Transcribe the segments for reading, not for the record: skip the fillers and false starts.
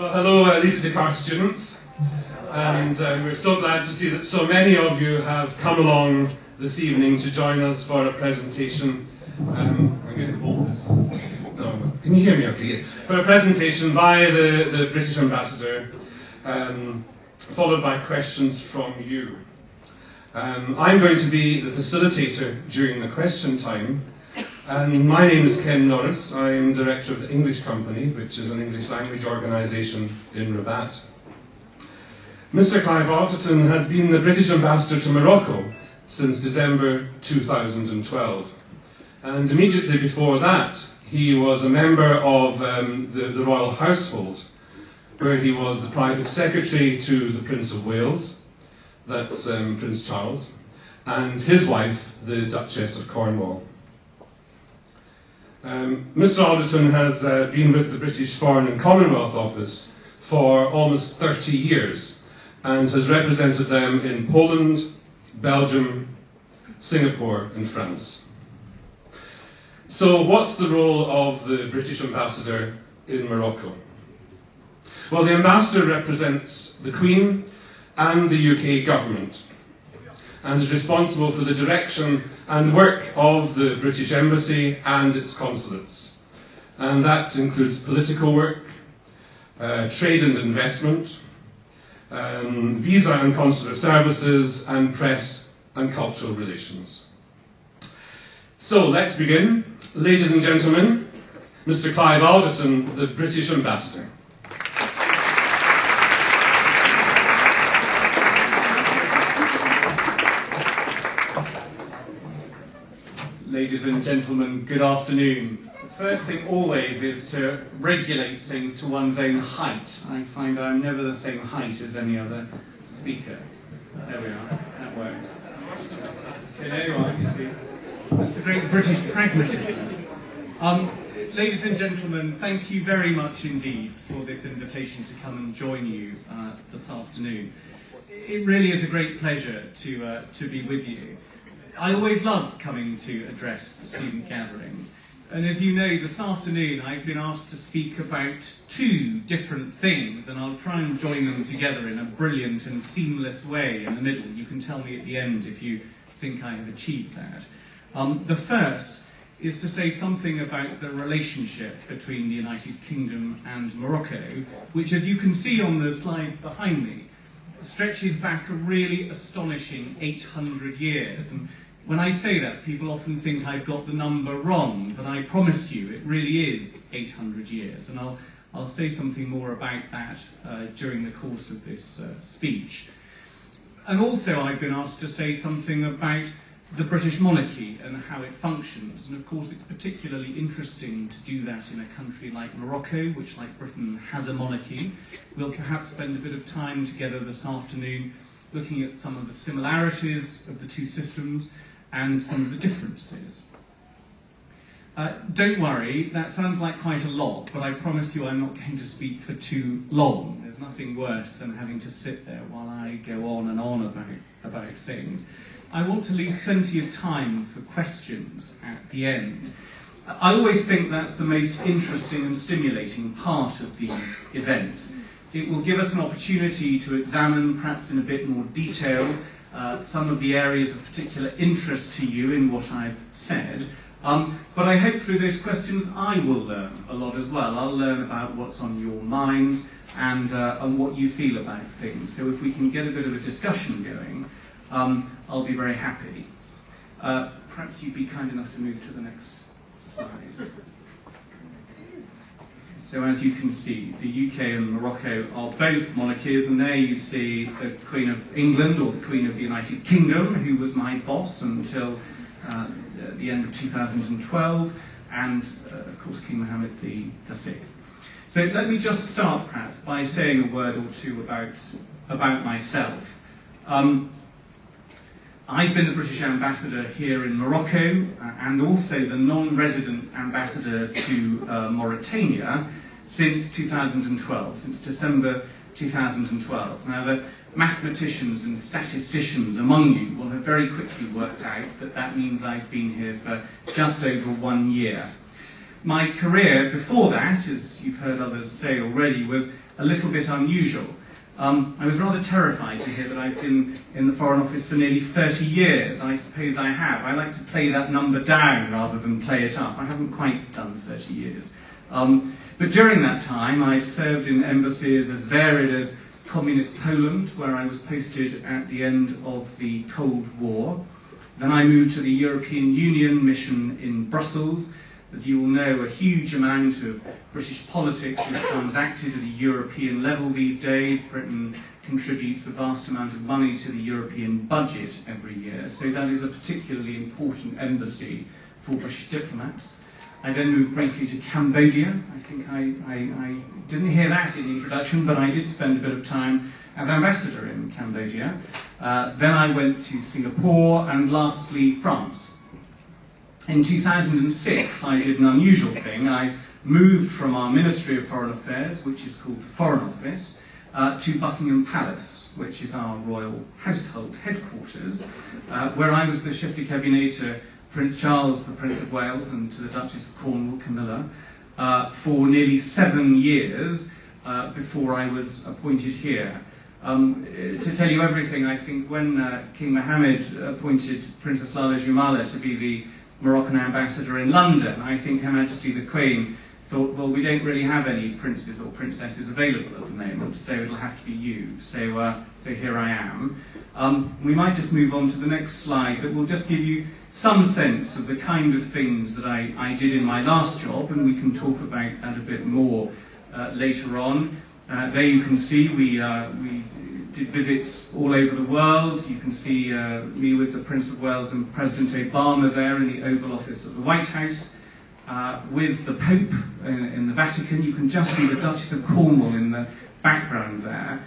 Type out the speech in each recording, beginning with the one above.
Well, hello, Lycée Descartes students, and we're so glad to see that so many of you have come along this evening to join us for a presentation. I'm going to hold this. No, can you hear me okay? Yes. For a presentation by the British Ambassador, followed by questions from you. I'm going to be the facilitator during the question time. And my name is Kenn Norris. I'm Director of the English Company, which is an English language organisation in Rabat. Mr Clive Alderton has been the British Ambassador to Morocco since December 2012. And immediately before that, he was a member of the royal household, where he was the private secretary to the Prince of Wales, that's Prince Charles, and his wife, the Duchess of Cornwall. Mr Alderton has been with the British Foreign and Commonwealth Office for almost 30 years and has represented them in Poland, Belgium, Singapore and France. So what's the role of the British Ambassador in Morocco? Well, the Ambassador represents the Queen and the UK government and is responsible for the direction and work of the British Embassy and its consulates. And that includes political work, trade and investment, visa and consular services, and press and cultural relations. So let's begin. Ladies and gentlemen, Mr Clive Alderton, the British Ambassador. Ladies and gentlemen, good afternoon. The first thing always is to regulate things to one's own height. I find I'm never the same height as any other speaker. There we are, that works. Okay, there you are, you see. That's the great British pragmatism. Ladies and gentlemen, thank you very much indeed for this invitation to come and join you this afternoon. It really is a great pleasure to be with you. I always love coming to address student gatherings, and as you know, this afternoon I've been asked to speak about two different things, and I'll try and join them together in a brilliant and seamless way in the middle. You can tell me at the end if you think I have achieved that. The first is to say something about the relationship between the United Kingdom and Morocco, which, as you can see on the slide behind me, stretches back a really astonishing 800 years. And when I say that, people often think I've got the number wrong, but I promise you it really is 800 years. And I'll say something more about that during the course of this speech. And also I've been asked to say something about the British monarchy and how it functions. And of course it's particularly interesting to do that in a country like Morocco, which, like Britain, has a monarchy. We'll perhaps spend a bit of time together this afternoon looking at some of the similarities of the two systems and some of the differences. Don't worry, that sounds like quite a lot, but I promise you I'm not going to speak for too long. There's nothing worse than having to sit there while I go on and on about things. I want to leave plenty of time for questions at the end. I always think that's the most interesting and stimulating part of these events. It will give us an opportunity to examine, perhaps in a bit more detail, some of the areas of particular interest to you in what I've said. But I hope through those questions I will learn a lot as well. I'll learn about what's on your minds and what you feel about things. So if we can get a bit of a discussion going, I'll be very happy. Perhaps you'd be kind enough to move to the next slide. So as you can see, the UK and Morocco are both monarchies, and there you see the Queen of England, or the Queen of the United Kingdom, who was my boss until the end of 2012, and of course King Mohammed VI. So let me just start perhaps by saying a word or two about myself. I've been the British Ambassador here in Morocco and also the non-resident Ambassador to Mauritania since 2012, since December 2012. Now, the mathematicians and statisticians among you will have very quickly worked out that that means I've been here for just over 1 year. My career before that, as you've heard others say already, was a little bit unusual. I was rather terrified to hear that I've been in the Foreign Office for nearly 30 years. I suppose I have. I like to play that number down rather than play it up. I haven't quite done 30 years. But during that time, I've served in embassies as varied as Communist Poland, where I was posted at the end of the Cold War. Then I moved to the European Union mission in Brussels. As you all know, a huge amount of British politics is transacted at a European level these days. Britain contributes a vast amount of money to the European budget every year, so that is a particularly important embassy for British diplomats. I then moved briefly to Cambodia. I think I didn't hear that in the introduction, but I did spend a bit of time as ambassador in Cambodia. Then I went to Singapore, and lastly, France. In 2006, I did an unusual thing. I moved from our Ministry of Foreign Affairs, which is called the Foreign Office, to Buckingham Palace, which is our royal household headquarters, where I was the chef de cabinet to Prince Charles, the Prince of Wales, and to the Duchess of Cornwall, Camilla, for nearly 7 years before I was appointed here. To tell you everything, I think when King Mohammed appointed Princess Lala Jumala to be the Moroccan ambassador in London, I think Her Majesty the Queen thought, well, we don't really have any princes or princesses available at the moment, so it'll have to be you. So here I am. We might just move on to the next slide that will just give you some sense of the kind of things that I did in my last job, and we can talk about that a bit more later on. There you can see we did visits all over the world. You can see me with the Prince of Wales and President Obama there in the Oval Office of the White House. With the Pope in the Vatican. You can just see the Duchess of Cornwall in the background there,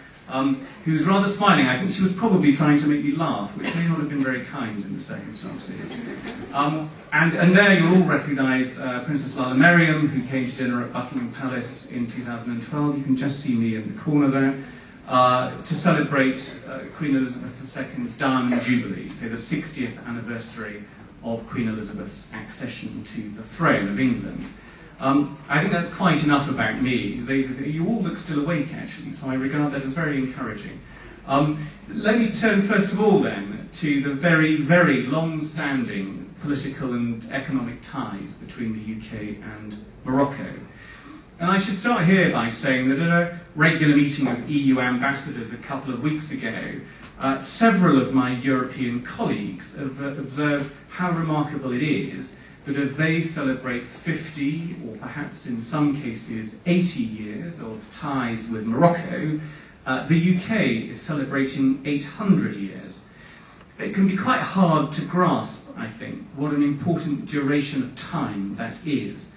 who was rather smiling. I think she was probably trying to make me laugh, which may not have been very kind in the circumstances. And there you'll all recognise Princess Lala Merriam, who came to dinner at Buckingham Palace in 2012. You can just see me in the corner there, to celebrate Queen Elizabeth II's Diamond Jubilee, so the 60th anniversary of Queen Elizabeth's accession to the throne of England. I think that's quite enough about me. You all look still awake, actually, so I regard that as very encouraging. Let me turn first of all then to the very, very long-standing political and economic ties between the UK and Morocco. And I should start here by saying that at a regular meeting of EU ambassadors a couple of weeks ago, several of my European colleagues have observed how remarkable it is that as they celebrate 50, or perhaps in some cases 80 years of ties with Morocco, the UK is celebrating 800 years. It can be quite hard to grasp, I think, what an important duration of time that is.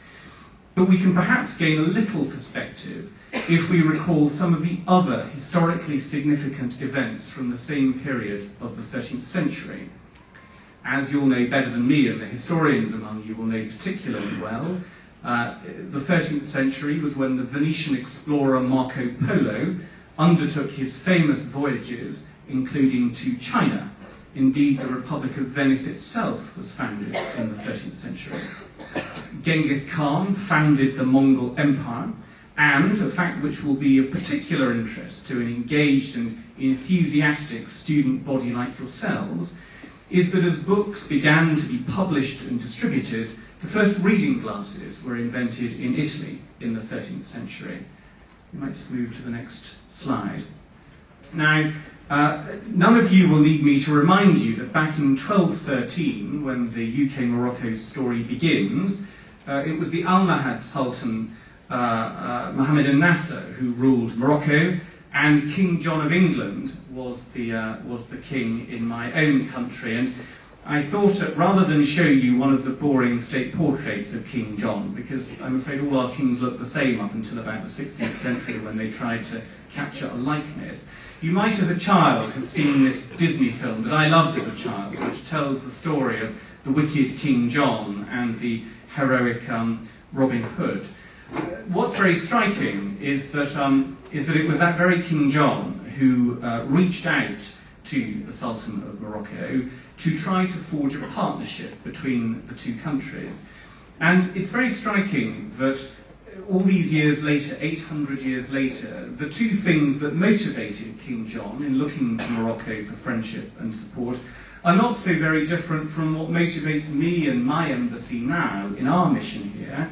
But we can perhaps gain a little perspective if we recall some of the other historically significant events from the same period of the 13th century. As you'll know better than me, and the historians among you will know particularly well, the 13th century was when the Venetian explorer Marco Polo undertook his famous voyages, including to China. Indeed, the Republic of Venice itself was founded in the 13th century. Genghis Khan founded the Mongol Empire, and a fact which will be of particular interest to an engaged and enthusiastic student body like yourselves, is that as books began to be published and distributed, the first reading glasses were invented in Italy in the 13th century. We might just move to the next slide. Now, none of you will need me to remind you that back in 1213, when the UK-Morocco story begins, it was the Almohad Sultan Mohammed Nasser who ruled Morocco, and King John of England was the king in my own country. And I thought that rather than show you one of the boring state portraits of King John, because I'm afraid all our kings look the same up until about the 16th century when they tried to capture a likeness, you might as a child have seen this Disney film that I loved as a child, which tells the story of the wicked King John and the heroic Robin Hood. What's very striking is that it was that very King John who reached out to the Sultan of Morocco to try to forge a partnership between the two countries. And it's very striking that all these years later, 800 years later, the two things that motivated King John in looking to Morocco for friendship and support are not so very different from what motivates me and my embassy now in our mission here,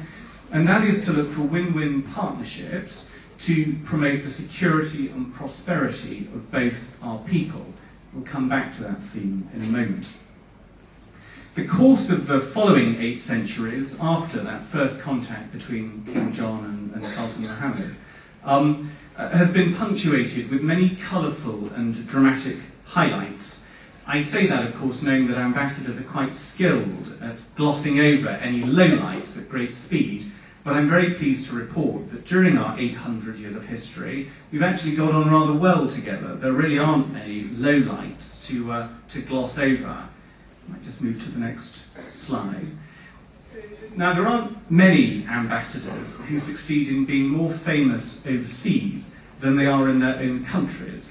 and that is to look for win-win partnerships to promote the security and prosperity of both our people. We'll come back to that theme in a moment. The course of the following 8 centuries after that first contact between King John and Sultan Muhammad has been punctuated with many colourful and dramatic highlights. I say that, of course, knowing that ambassadors are quite skilled at glossing over any lowlights at great speed, but I'm very pleased to report that during our 800 years of history, we've actually got on rather well together. There really aren't many lowlights to gloss over. I might just move to the next slide. Now, there aren't many ambassadors who succeed in being more famous overseas than they are in their own countries.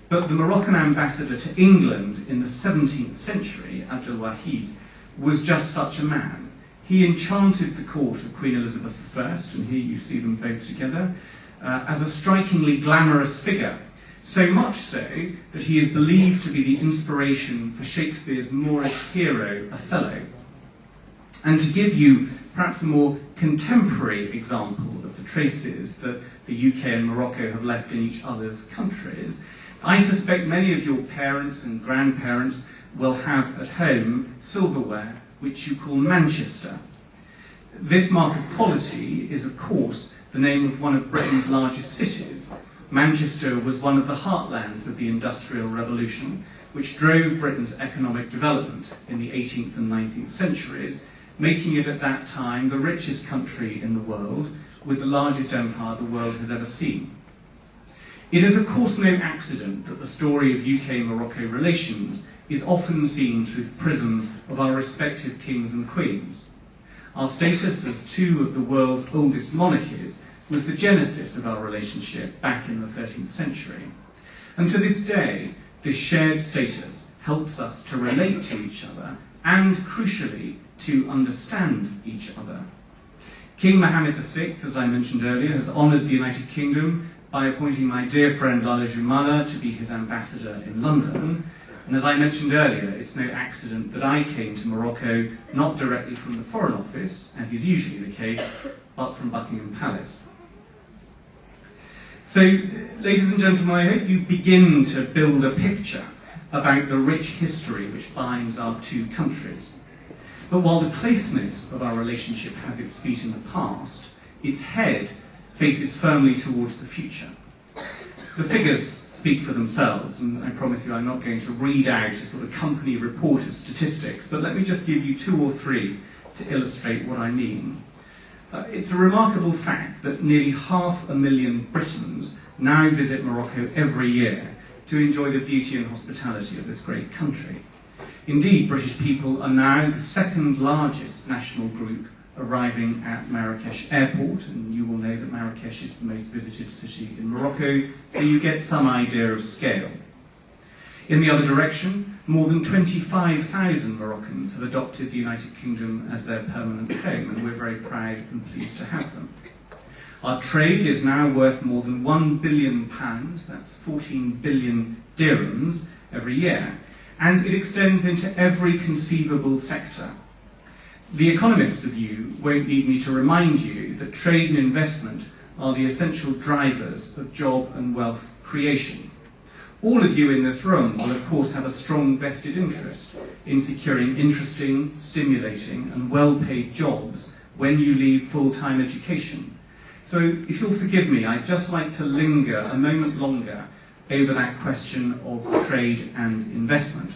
But the Moroccan ambassador to England in the 17th century, Abdul Wahid, was just such a man. He enchanted the court of Queen Elizabeth I, and here you see them both together, as a strikingly glamorous figure. So much so that he is believed to be the inspiration for Shakespeare's Moorish hero, Othello. And to give you perhaps a more contemporary example of the traces that the UK and Morocco have left in each other's countries, I suspect many of your parents and grandparents will have at home silverware which you call Manchester. This mark of quality is, of course, the name of one of Britain's largest cities. Manchester was one of the heartlands of the Industrial Revolution, which drove Britain's economic development in the 18th and 19th centuries, making it at that time the richest country in the world, with the largest empire the world has ever seen. It is, of course, no accident that the story of UK-Morocco relations is often seen through the prism of our respective kings and queens. Our status as two of the world's oldest monarchies was the genesis of our relationship back in the 13th century. And to this day, this shared status helps us to relate to each other and, crucially, to understand each other. King Mohammed VI, as I mentioned earlier, has honoured the United Kingdom by appointing my dear friend Lala Jumala to be his ambassador in London. And as I mentioned earlier, it's no accident that I came to Morocco not directly from the Foreign Office, as is usually the case, but from Buckingham Palace. So, ladies and gentlemen, I hope you begin to build a picture about the rich history which binds our two countries. But while the closeness of our relationship has its feet in the past, its head faces firmly towards the future. The figures speak for themselves, and I promise you I'm not going to read out a sort of company report of statistics, but let me just give you 2 or 3 to illustrate what I mean. It's a remarkable fact that nearly 500,000 Britons now visit Morocco every year to enjoy the beauty and hospitality of this great country. Indeed, British people are now the second largest national group arriving at Marrakesh Airport, and you will know that Marrakesh is the most visited city in Morocco, so you get some idea of scale. In the other direction, more than 25,000 Moroccans have adopted the United Kingdom as their permanent home, and we're very proud and pleased to have them. Our trade is now worth more than £1 billion, that's 14 billion dirhams every year, and it extends into every conceivable sector. The economists of you won't need me to remind you that trade and investment are the essential drivers of job and wealth creation. All of you in this room will, of course, have a strong vested interest in securing interesting, stimulating, and well-paid jobs when you leave full-time education. So, if you'll forgive me, I'd just like to linger a moment longer over that question of trade and investment.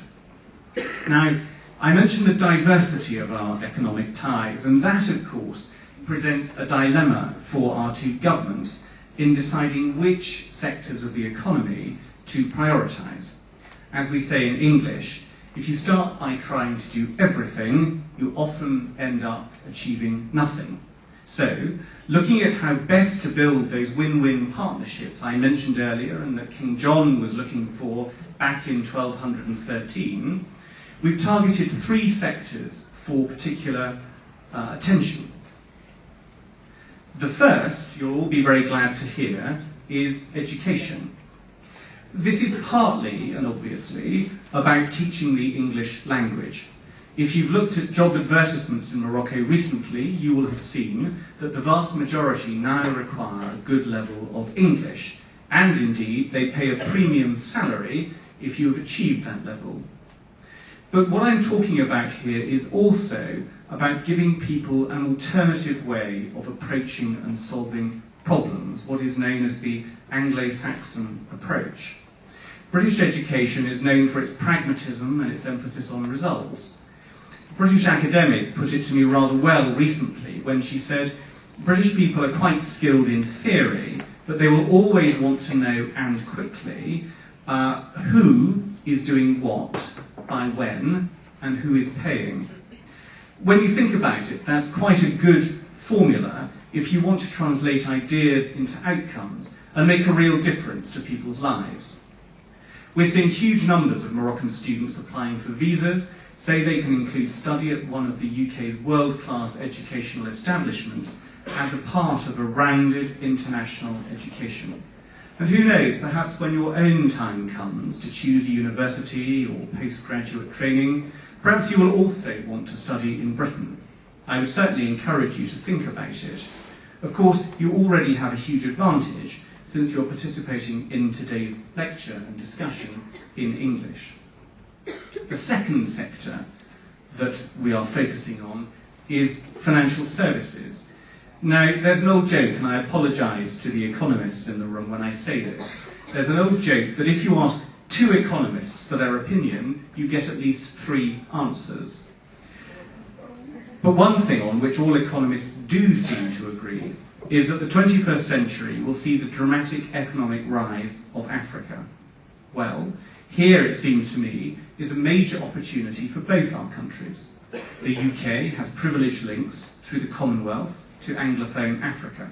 Now, I mentioned the diversity of our economic ties, and that, of course, presents a dilemma for our two governments in deciding which sectors of the economy to prioritise. As we say in English, if you start by trying to do everything, you often end up achieving nothing. So, looking at how best to build those win-win partnerships I mentioned earlier and that King John was looking for back in 1213, we've targeted 3 sectors for particular attention. The first, you'll all be very glad to hear, is education. This is partly, and obviously, about teaching the English language. If you've looked at job advertisements in Morocco recently, you will have seen that the vast majority now require a good level of English, and indeed they pay a premium salary if you have achieved that level. But what I'm talking about here is also about giving people an alternative way of approaching and solving problems, what is known as the Anglo-Saxon approach. British education is known for its pragmatism and its emphasis on results. A British academic put it to me rather well recently when she said, British people are quite skilled in theory, but they will always want to know, and quickly, who is doing what, by when, and who is paying. When you think about it, that's quite a good formula if you want to translate ideas into outcomes and make a real difference to people's lives. We're seeing huge numbers of Moroccan students applying for visas, say they can include study at one of the UK's world-class educational establishments as a part of a rounded international education. And who knows, perhaps when your own time comes to choose a university or postgraduate training, perhaps you will also want to study in Britain. I would certainly encourage you to think about it. Of course, you already have a huge advantage since you're participating in today's lecture and discussion in English. The second sector that we are focusing on is financial services. Now, there's an old joke, and I apologise to the economists in the room when I say this. There's an old joke that if you ask two economists for their opinion, you get at least three answers. But one thing on which all economists do seem to agree is that the 21st century will see the dramatic economic rise of Africa. Well, here, it seems to me, is a major opportunity for both our countries. The UK has privileged links through the Commonwealth to Anglophone Africa.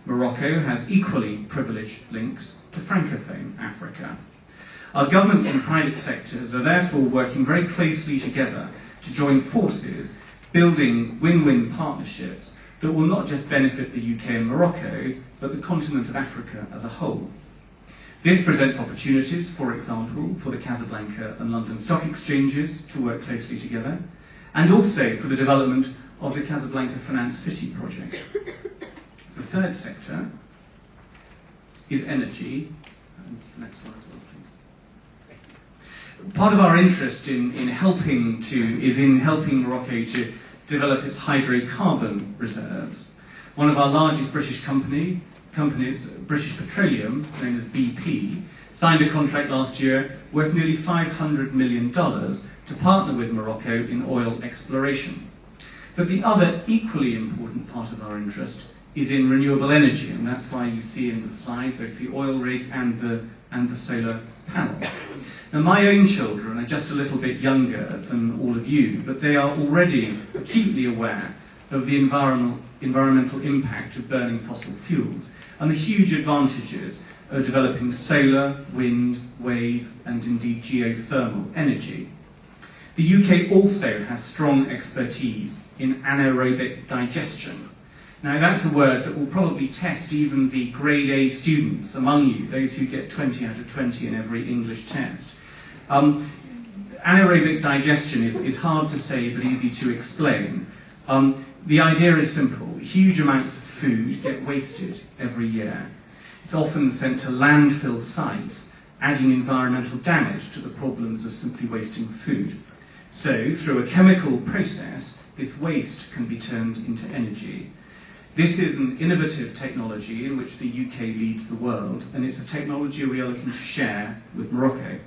Morocco has equally privileged links to Francophone Africa. Our governments and private sectors are therefore working very closely together to join forces, building win-win partnerships that will not just benefit the UK and Morocco, but the continent of Africa as a whole. This presents opportunities, for example, for the Casablanca and London stock exchanges to work closely together, and also for the development of the Casablanca Finance City project. The third sector is energy. Next one as well, please. Part of our interest in helping Morocco to develop its hydrocarbon reserves. One of our largest British companies, British Petroleum, known as BP, signed a contract last year worth nearly $500 million to partner with Morocco in oil exploration. But the other equally important part of our interest is in renewable energy, and that's why you see in the slide both the oil rig and the solar panel. Now, my own children are just a little bit younger than all of you, but they are already acutely aware of the environmental impact of burning fossil fuels and the huge advantages of developing solar, wind, wave, and indeed geothermal energy. The UK also has strong expertise in anaerobic digestion. Now, that's a word that will probably test even the grade A students among you, those who get 20 out of 20 in every English test. Anaerobic digestion is hard to say but easy to explain. The idea is simple. Huge amounts of food get wasted every year. It's often sent to landfill sites, adding environmental damage to the problems of simply wasting food. So, through a chemical process, this waste can be turned into energy. This is an innovative technology in which the UK leads the world, and it's a technology we are looking to share with Morocco.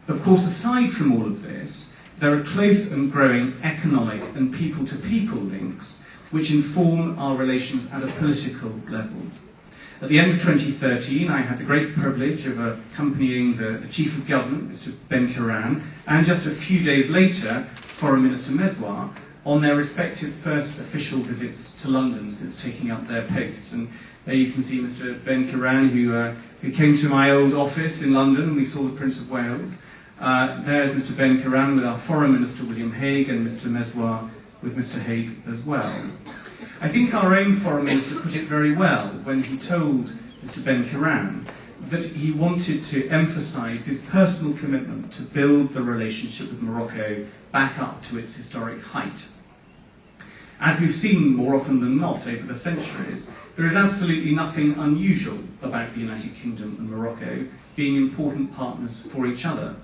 Of course, aside from all of this, there are close and growing economic and people-to-people links which inform our relations at a political level. At the end of 2013, I had the great privilege of accompanying the Chief of Government, Mr Benkiran, and just a few days later, Foreign Minister Meswar, on their respective first official visits to London since taking up their posts. And there you can see Mr Benkiran, who came to my old office in London, and we saw the Prince of Wales. There's Mr Ben Karan with our Foreign Minister William Hague, and Mr Meswar with Mr Hague as well. I think our own Foreign Minister put it very well when he told Mr Ben Karan that he wanted to emphasise his personal commitment to build the relationship with Morocco back up to its historic height. As we've seen more often than not over the centuries, there is absolutely nothing unusual about the United Kingdom and Morocco being important partners for each other.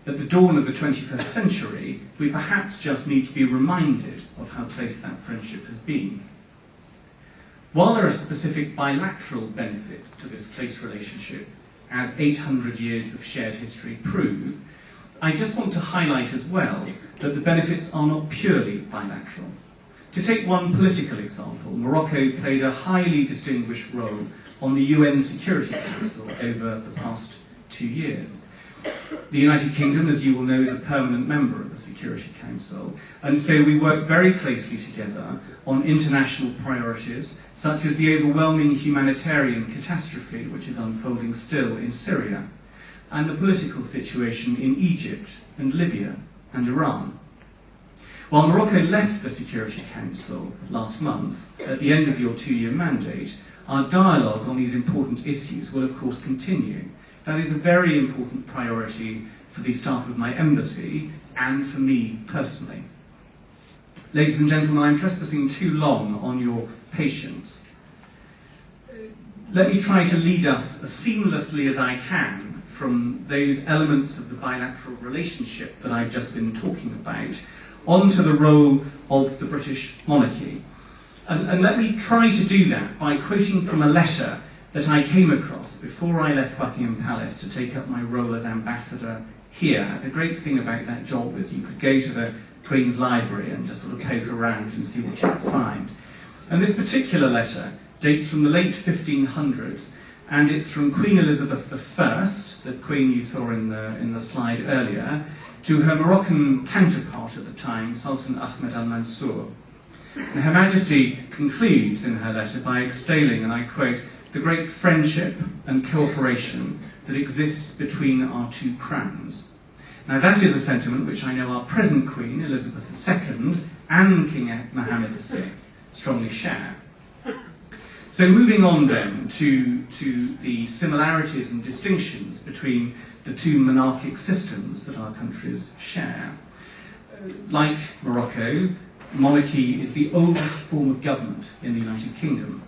At the dawn of the 21st century, we perhaps just need to be reminded of how close that friendship has been. While there are specific bilateral benefits to this close relationship, as 800 years of shared history prove, I just want to highlight as well that the benefits are not purely bilateral. To take one political example, Morocco played a highly distinguished role on the UN Security Council over the past 2 years. The United Kingdom, as you will know, is a permanent member of the Security Council, and so we work very closely together on international priorities, such as the overwhelming humanitarian catastrophe which is unfolding still in Syria, and the political situation in Egypt and Libya and Iran. While Morocco left the Security Council last month, at the end of your 2-year mandate, our dialogue on these important issues will of course continue. That is a very important priority for the staff of my embassy and for me personally. Ladies and gentlemen, I'm trespassing too long on your patience. Let me try to lead us as seamlessly as I can from those elements of the bilateral relationship that I've just been talking about onto the role of the British monarchy. And let me try to do that by quoting from a letter that I came across before I left Buckingham Palace to take up my role as ambassador here. The great thing about that job is you could go to the Queen's Library and just sort of poke around and see what you could find. And this particular letter dates from the late 1500s, and it's from Queen Elizabeth I, the Queen you saw in the slide earlier, to her Moroccan counterpart at the time, Sultan Ahmed al-Mansur. And Her Majesty concludes in her letter by extolling, and I quote, the great friendship and cooperation that exists between our two crowns. Now that is a sentiment which I know our present Queen, Elizabeth II, and King Mohammed VI strongly share. So moving on then to the similarities and distinctions between the two monarchic systems that our countries share. Like Morocco, monarchy is the oldest form of government in the United Kingdom.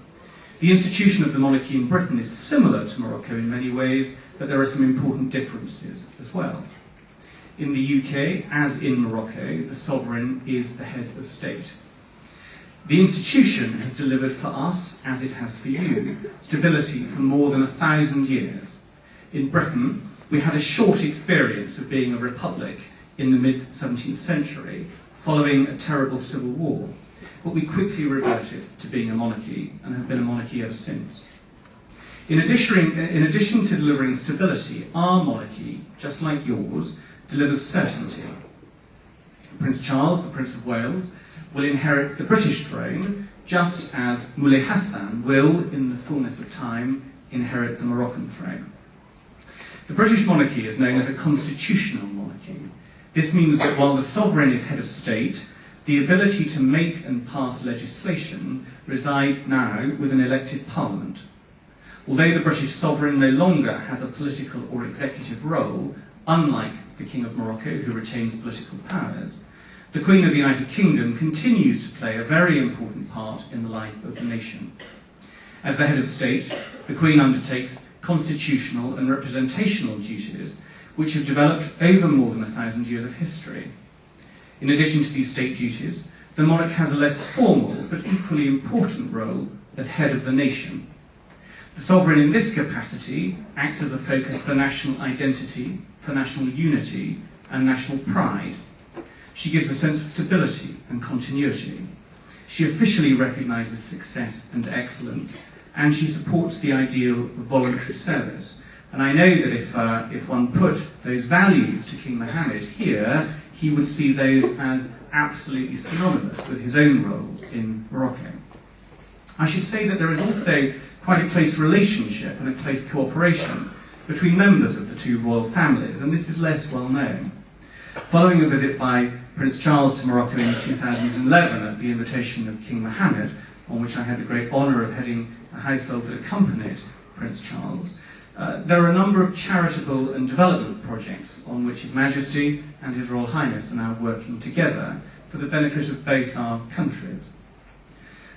The institution of the monarchy in Britain is similar to Morocco in many ways, but there are some important differences as well. In the UK, as in Morocco, the sovereign is the head of state. The institution has delivered for us, as it has for you, stability for more than 1,000 years. In Britain, we had a short experience of being a republic in the mid-17th century, following a terrible civil war. But we quickly reverted to being a monarchy and have been a monarchy ever since. In addition to delivering stability, our monarchy, just like yours, delivers certainty. Prince Charles, the Prince of Wales, will inherit the British throne, just as Moulay Hassan will, in the fullness of time, inherit the Moroccan throne. The British monarchy is known as a constitutional monarchy. This means that while the sovereign is head of state, the ability to make and pass legislation resides now with an elected parliament. Although the British sovereign no longer has a political or executive role, unlike the King of Morocco, who retains political powers, the Queen of the United Kingdom continues to play a very important part in the life of the nation. As the head of state, the Queen undertakes constitutional and representational duties which have developed over more than 1,000 years of history. In addition to these state duties, the monarch has a less formal but equally important role as head of the nation. The sovereign in this capacity acts as a focus for national identity, for national unity and national pride. She gives a sense of stability and continuity. She officially recognises success and excellence, and she supports the ideal of voluntary service. And I know that if one put those values to King Mohammed here, he would see those as absolutely synonymous with his own role in Morocco. I should say that there is also quite a close relationship and a close cooperation between members of the two royal families, and this is less well known. Following a visit by Prince Charles to Morocco in 2011 at the invitation of King Mohammed, on which I had the great honour of heading a household that accompanied Prince Charles, there are a number of charitable and development projects on which His Majesty and His Royal Highness are now working together for the benefit of both our countries.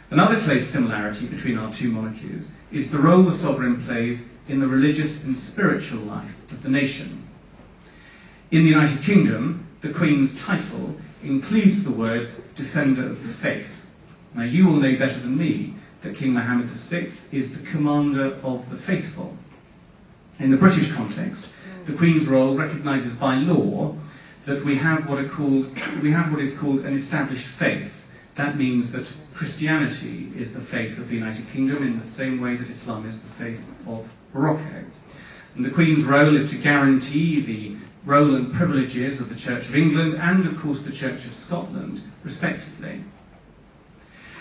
Another close similarity between our two monarchies is the role the sovereign plays in the religious and spiritual life of the nation. In the United Kingdom, the Queen's title includes the words Defender of the Faith. Now, you will know better than me that King Mohammed VI is the Commander of the Faithful. In the British context, the Queen's role recognises by law that we have what is called an established faith. That means that Christianity is the faith of the United Kingdom in the same way that Islam is the faith of Morocco. And the Queen's role is to guarantee the role and privileges of the Church of England and, of course, the Church of Scotland, respectively.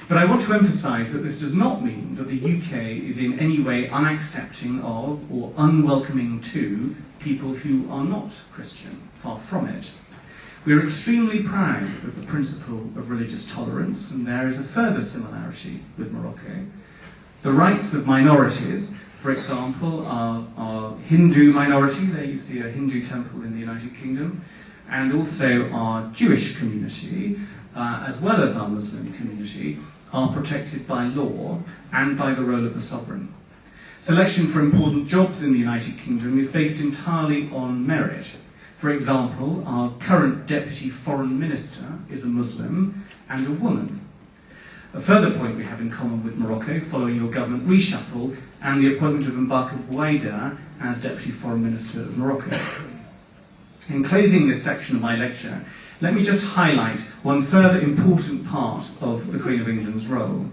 But I want to emphasise that this does not mean that the UK is in any way unaccepting of or unwelcoming to people who are not Christian. Far from it. We are extremely proud of the principle of religious tolerance, and there is a further similarity with Morocco. The rights of minorities, for example, our Hindu minority, there you see a Hindu temple in the United Kingdom, and also our Jewish community, as well as our Muslim community, are protected by law and by the role of the sovereign. Selection for important jobs in the United Kingdom is based entirely on merit. For example, our current Deputy Foreign Minister is a Muslim and a woman. A further point we have in common with Morocco, following your government reshuffle and the appointment of Mbaka Bouaida as Deputy Foreign Minister of Morocco. In closing this section of my lecture, let me just highlight one further important part of the Queen of England's role.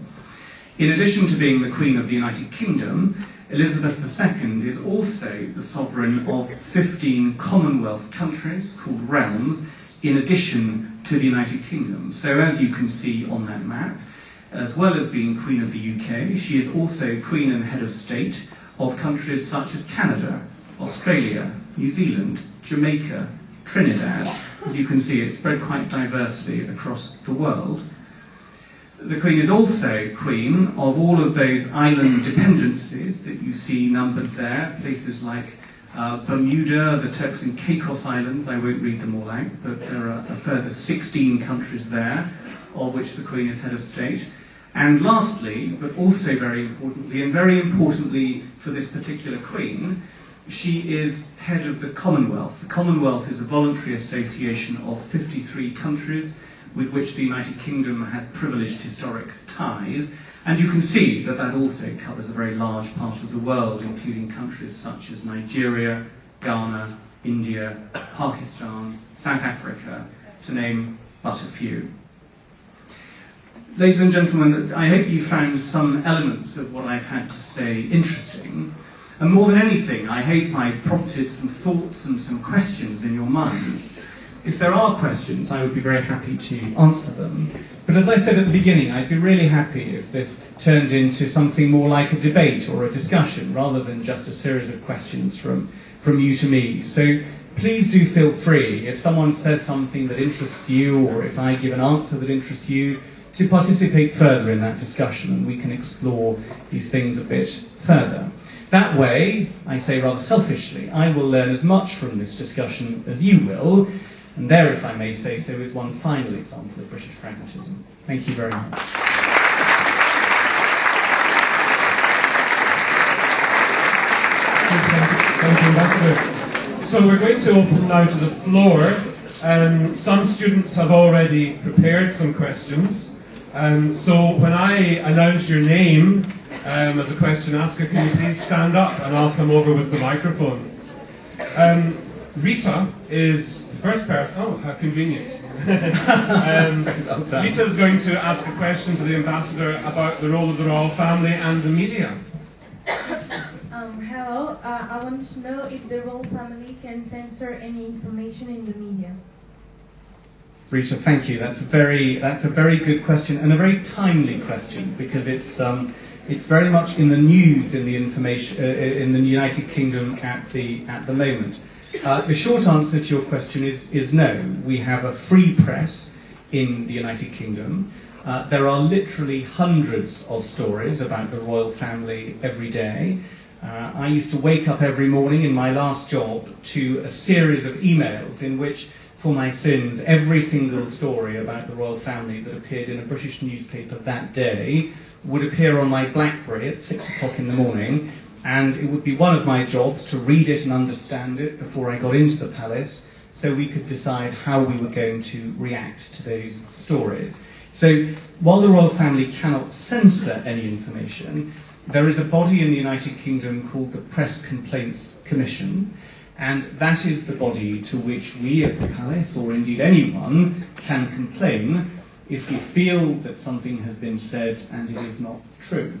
In addition to being the Queen of the United Kingdom, Elizabeth II is also the sovereign of 15 Commonwealth countries, called realms, in addition to the United Kingdom. So as you can see on that map, as well as being Queen of the UK, she is also Queen and Head of State of countries such as Canada, Australia, New Zealand, Jamaica, Trinidad. As you can see, it's spread quite diversely across the world. The Queen is also Queen of all of those island dependencies that you see numbered there, places like Bermuda, the Turks and Caicos Islands. I won't read them all out, but there are a further 16 countries there, of which the Queen is Head of State. And lastly, but also very importantly, and very importantly for this particular Queen, she is head of the Commonwealth. The Commonwealth is a voluntary association of 53 countries with which the United Kingdom has privileged historic ties, and you can see that that also covers a very large part of the world, including countries such as Nigeria, Ghana, India, Pakistan, South Africa, to name but a few. Ladies and gentlemen, I hope you found some elements of what I've had to say interesting. And more than anything, I hope I prompted some thoughts and some questions in your minds. If there are questions, I would be very happy to answer them. But as I said at the beginning, I'd be really happy if this turned into something more like a debate or a discussion, rather than just a series of questions from you to me. So please do feel free, if someone says something that interests you, or if I give an answer that interests you, to participate further in that discussion, and we can explore these things a bit further. That way, I say rather selfishly, I will learn as much from this discussion as you will, and there, if I may say so, is one final example of British pragmatism. Thank you very much. Thank you, Ambassador. So we're going to open now to the floor. Some students have already prepared some questions. So when I announce your name as a question asker, can you please stand up and I'll come over with the microphone. Rita is the first person. Oh, how convenient. Rita is going to ask a question to the Ambassador about the role of the royal family and the media. Hello, I want to know if the royal family can censor any information in the media. Rita, thank you. That's a very good question, and a very timely question, because it's It's very much in the news in the information in the United Kingdom at the moment. The short answer to your question is no. We have a free press in the United Kingdom. There are literally hundreds of stories about the royal family every day. I used to wake up every morning in my last job to a series of emails in which, for my sins, every single story about the royal family that appeared in a British newspaper that day would appear on my BlackBerry at 6 o'clock in the morning, and it would be one of my jobs to read it and understand it before I got into the palace, so we could decide how we were going to react to those stories. So while the royal family cannot censor any information, there is a body in the United Kingdom called the Press Complaints Commission, and that is the body to which we at the palace, or indeed anyone, can complain if we feel that something has been said and it is not true.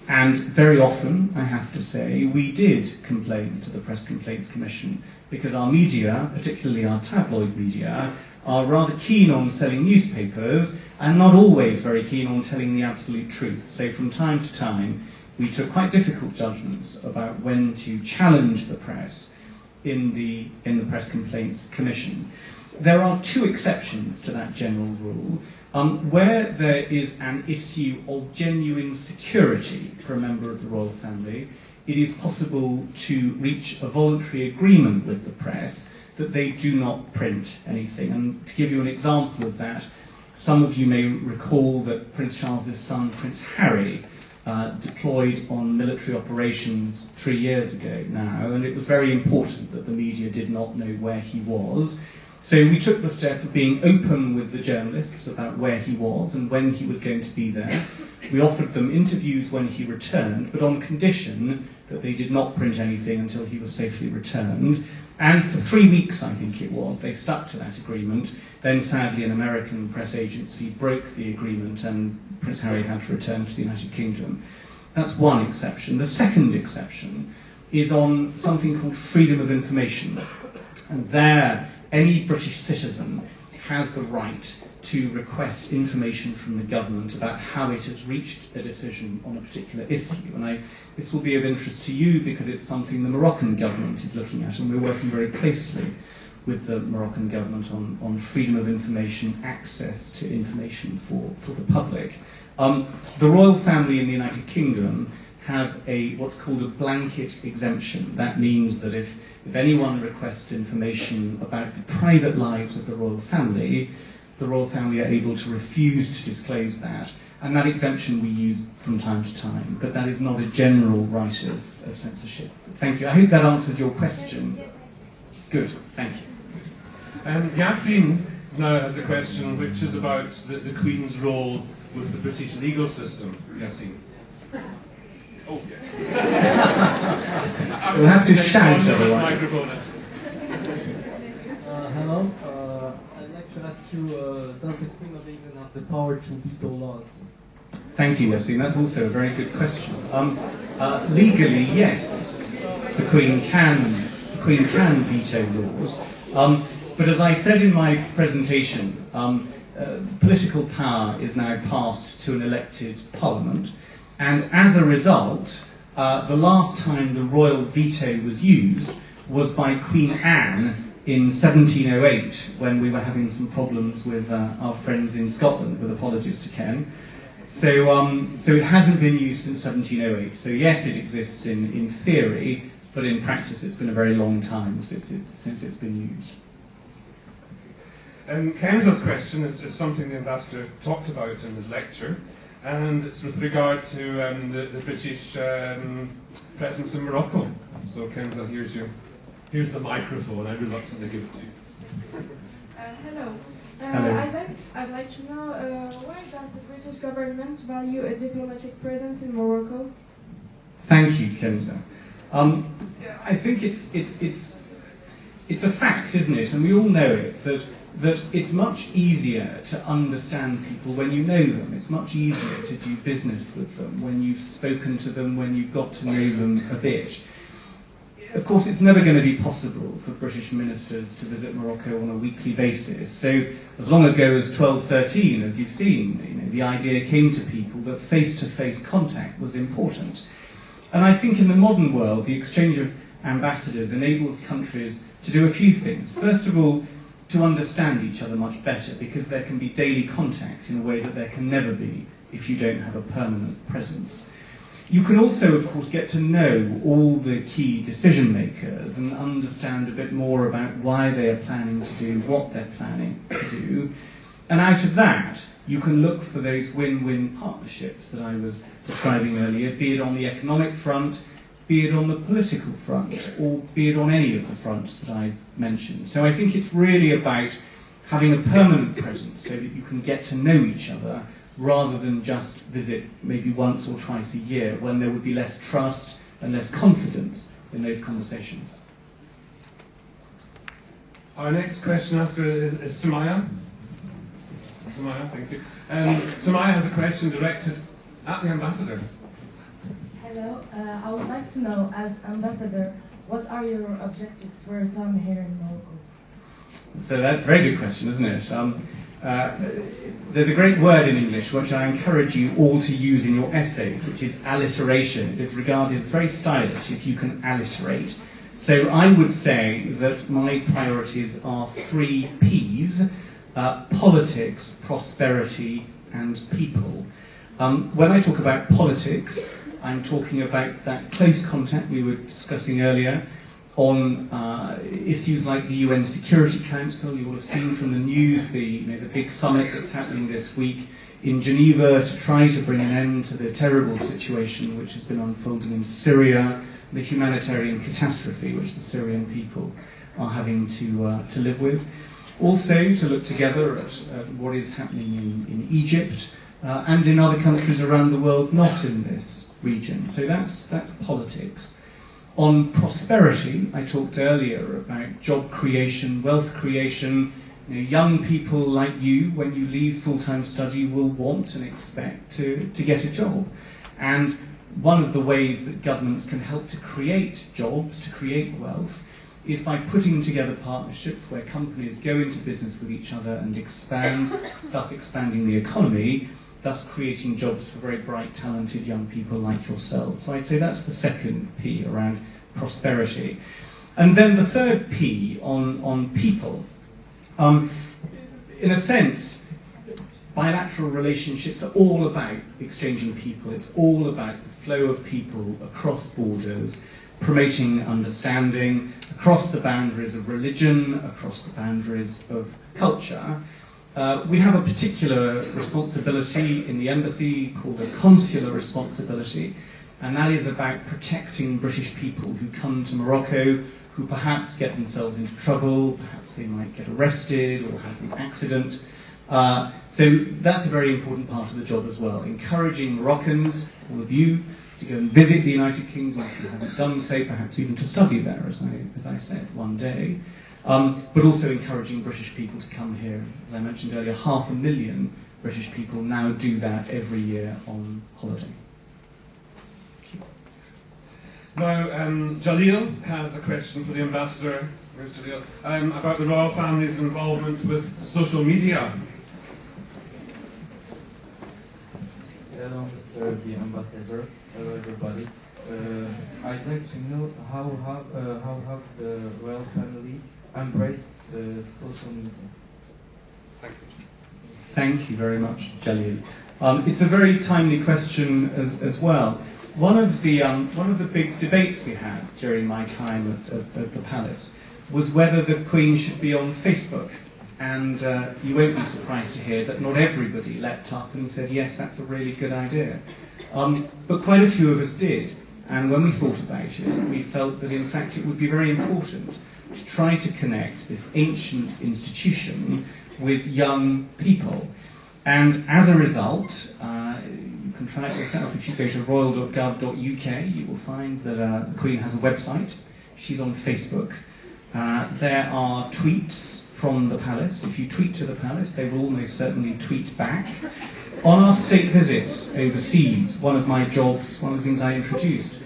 And very often, I have to say, we did complain to the Press Complaints Commission because our media, particularly our tabloid media, are rather keen on selling newspapers and not always very keen on telling the absolute truth. So from time to time, we took quite difficult judgments about when to challenge the press in the Press Complaints Commission. There are two exceptions to that general rule. Where there is an issue of genuine security for a member of the royal family, it is possible to reach a voluntary agreement with the press that they do not print anything. And to give you an example of that, some of you may recall that Prince Charles's son, Prince Harry, deployed on military operations 3 years ago now, and it was very important that the media did not know where he was. So we took the step of being open with the journalists about where he was and when he was going to be there. We offered them interviews when he returned, but on condition that they did not print anything until he was safely returned. And for 3 weeks, I think it was, they stuck to that agreement. Then sadly an American press agency broke the agreement and Prince Harry had to return to the United Kingdom. That's one exception. The second exception is on something called freedom of information. And there, any British citizen has the right to request information from the government about how it has reached a decision on a particular issue. And this will be of interest to you because it's something the Moroccan government is looking at, and we're working very closely with the Moroccan government on freedom of information, access to information for the public. The royal family in the United Kingdom have what's called a blanket exemption. That means that if anyone requests information about the private lives of the royal family are able to refuse to disclose that. And that exemption we use from time to time, but that is not a general right of censorship. Thank you. I hope that answers your question. Good, thank you. Yassine now has a question which is about the Queen's role with the British legal system. Yassine. Oh, yes. We'll have to shout otherwise. Hello. I'd like to ask you, does the Queen of England have the power to veto laws? Thank you, Yassine. That's also a very good question. Legally, yes, the Queen can veto laws. But as I said in my presentation, political power is now passed to an elected Parliament. And as a result, the last time the royal veto was used was by Queen Anne in 1708, when we were having some problems with our friends in Scotland, with apologies to Ken. So it hasn't been used since 1708. So yes, it exists in theory, but in practice it's been a very long time since it's been used. Ken's question is something the Ambassador talked about in his lecture. And it's with regard to the British presence in Morocco. So Kenza, here's the microphone. I reluctantly give it to you. Hello. Hello. I'd like to know why does the British government value a diplomatic presence in Morocco? Thank you, Kenza. I think it's a fact, isn't it? And we all know it, that it's much easier to understand people when you know them. It's much easier to do business with them when you've spoken to them, when you've got to know them a bit. of course, it's never going to be possible for British ministers to visit Morocco on a weekly basis. So as long ago as 1213, as you've seen, the idea came to people that face-to-face contact was important. And I think in the modern world, the exchange of ambassadors enables countries to do a few things. First of all, to understand each other much better, because there can be daily contact in a way that there can never be if you don't have a permanent presence. You can also, of course, get to know all the key decision makers and understand a bit more about why they are planning to do what they're planning to do. And out of that, you can look for those win-win partnerships that I was describing earlier, be it on the economic front, be it on the political front, or be it on any of the fronts that I've mentioned. So I think it's really about having a permanent presence so that you can get to know each other rather than just visit maybe once or twice a year, when there would be less trust and less confidence in those conversations. Our next question asker is Sumaya. Sumaya, thank you. Sumaya has a question directed at the Ambassador. Hello, I would like to know, as Ambassador, what are your objectives for your time here in Morocco? So that's a very good question, isn't it? There's a great word in English which I encourage you all to use in your essays, which is alliteration. It is regarded as very stylish if you can alliterate. So I would say that my priorities are 3 P's: politics, prosperity, and people. When I talk about politics, I'm talking about that close contact we were discussing earlier on issues like the UN Security Council. You will have seen from the news the big summit that's happening this week in Geneva to try to bring an end to the terrible situation which has been unfolding in Syria, the humanitarian catastrophe which the Syrian people are having to live with. Also to look together at what is happening in Egypt and in other countries around the world not in this region. So that's politics. On prosperity, I talked earlier about job creation, wealth creation. Young people like you, when you leave full-time study, will want and expect to get a job. And one of the ways that governments can help to create jobs, to create wealth, is by putting together partnerships where companies go into business with each other and expand, thus expanding the economy, thus creating jobs for very bright, talented young people like yourselves. So I'd say that's the second P, around prosperity. And then the third P on people. In a sense, bilateral relationships are all about exchanging people. It's all about the flow of people across borders, promoting understanding across the boundaries of religion, across the boundaries of culture. We have a particular responsibility in the embassy called a consular responsibility, and that is about protecting British people who come to Morocco, who perhaps get themselves into trouble, perhaps they might get arrested or have an accident. So that's a very important part of the job as well, encouraging Moroccans, all of you, to go and visit the United Kingdom if you haven't done so, perhaps even to study there, as I said, one day. But also encouraging British people to come here. As I mentioned earlier, 500,000 British people now do that every year on holiday. Now, Jalil has a question for the Ambassador. Where's Jalil? About the royal family's involvement with social media. Hello, Mr. the Ambassador. Hello, everybody. I'd like to know how have the royal family embraced social media? Thank you very much, Jalil. It's a very timely question as well. One of the big debates we had during my time at the palace was whether the Queen should be on Facebook. And you won't be surprised to hear that not everybody leapt up and said, yes, that's a really good idea. But quite a few of us did. And when we thought about it, we felt that in fact it would be very important to try to connect this ancient institution with young people. And as a result, you can try it yourself. If you go to royal.gov.uk, you will find that the Queen has a website. She's on Facebook. There are tweets from the palace. If you tweet to the palace, they will almost certainly tweet back. On our state visits overseas, one of my jobs, one of the things I introduced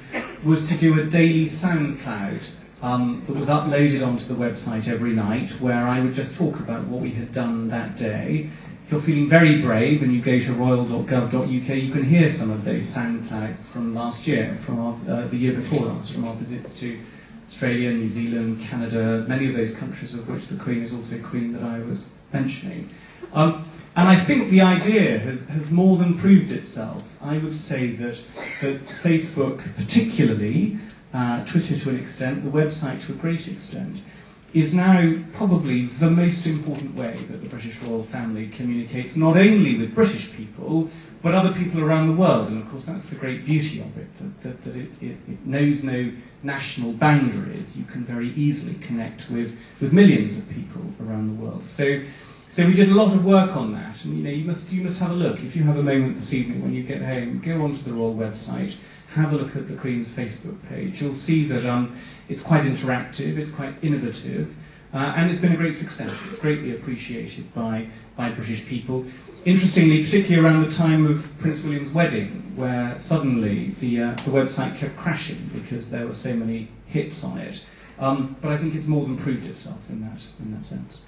was to do a daily SoundCloud that was uploaded onto the website every night, where I would just talk about what we had done that day. If you're feeling very brave and you go to royal.gov.uk, you can hear some of those SoundClouds from last year, from the year before last, from our visits to Australia, New Zealand, Canada, many of those countries of which the Queen is also Queen that I was mentioning. And I think the idea has more than proved itself. I would say that Facebook particularly, Twitter to an extent, the website to a great extent, is now probably the most important way that the British royal family communicates, not only with British people, but other people around the world. And of course that's the great beauty of it, that it knows no national boundaries. You can very easily connect with millions of people around the world. So we did a lot of work on that, and you must have a look. If you have a moment this evening when you get home, go onto the royal website, have a look at the Queen's Facebook page. You'll see that it's quite interactive, it's quite innovative, and it's been a great success. It's greatly appreciated by British people. Interestingly, particularly around the time of Prince William's wedding, where suddenly the website kept crashing because there were so many hits on it. But I think it's more than proved itself in that sense.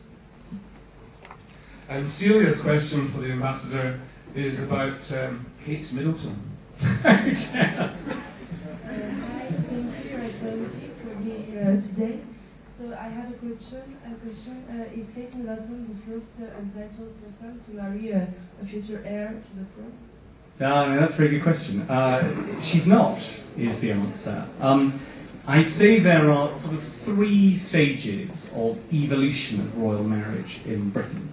And Celia's question for the Ambassador is about Kate Middleton. Hi, thank you, Your Excellency, for being here today. So I had a question. Is Kate Middleton the first entitled person to marry a future heir to the throne? That's a very good question. She's not, is the answer. I'd say there are sort of 3 stages of evolution of royal marriage in Britain.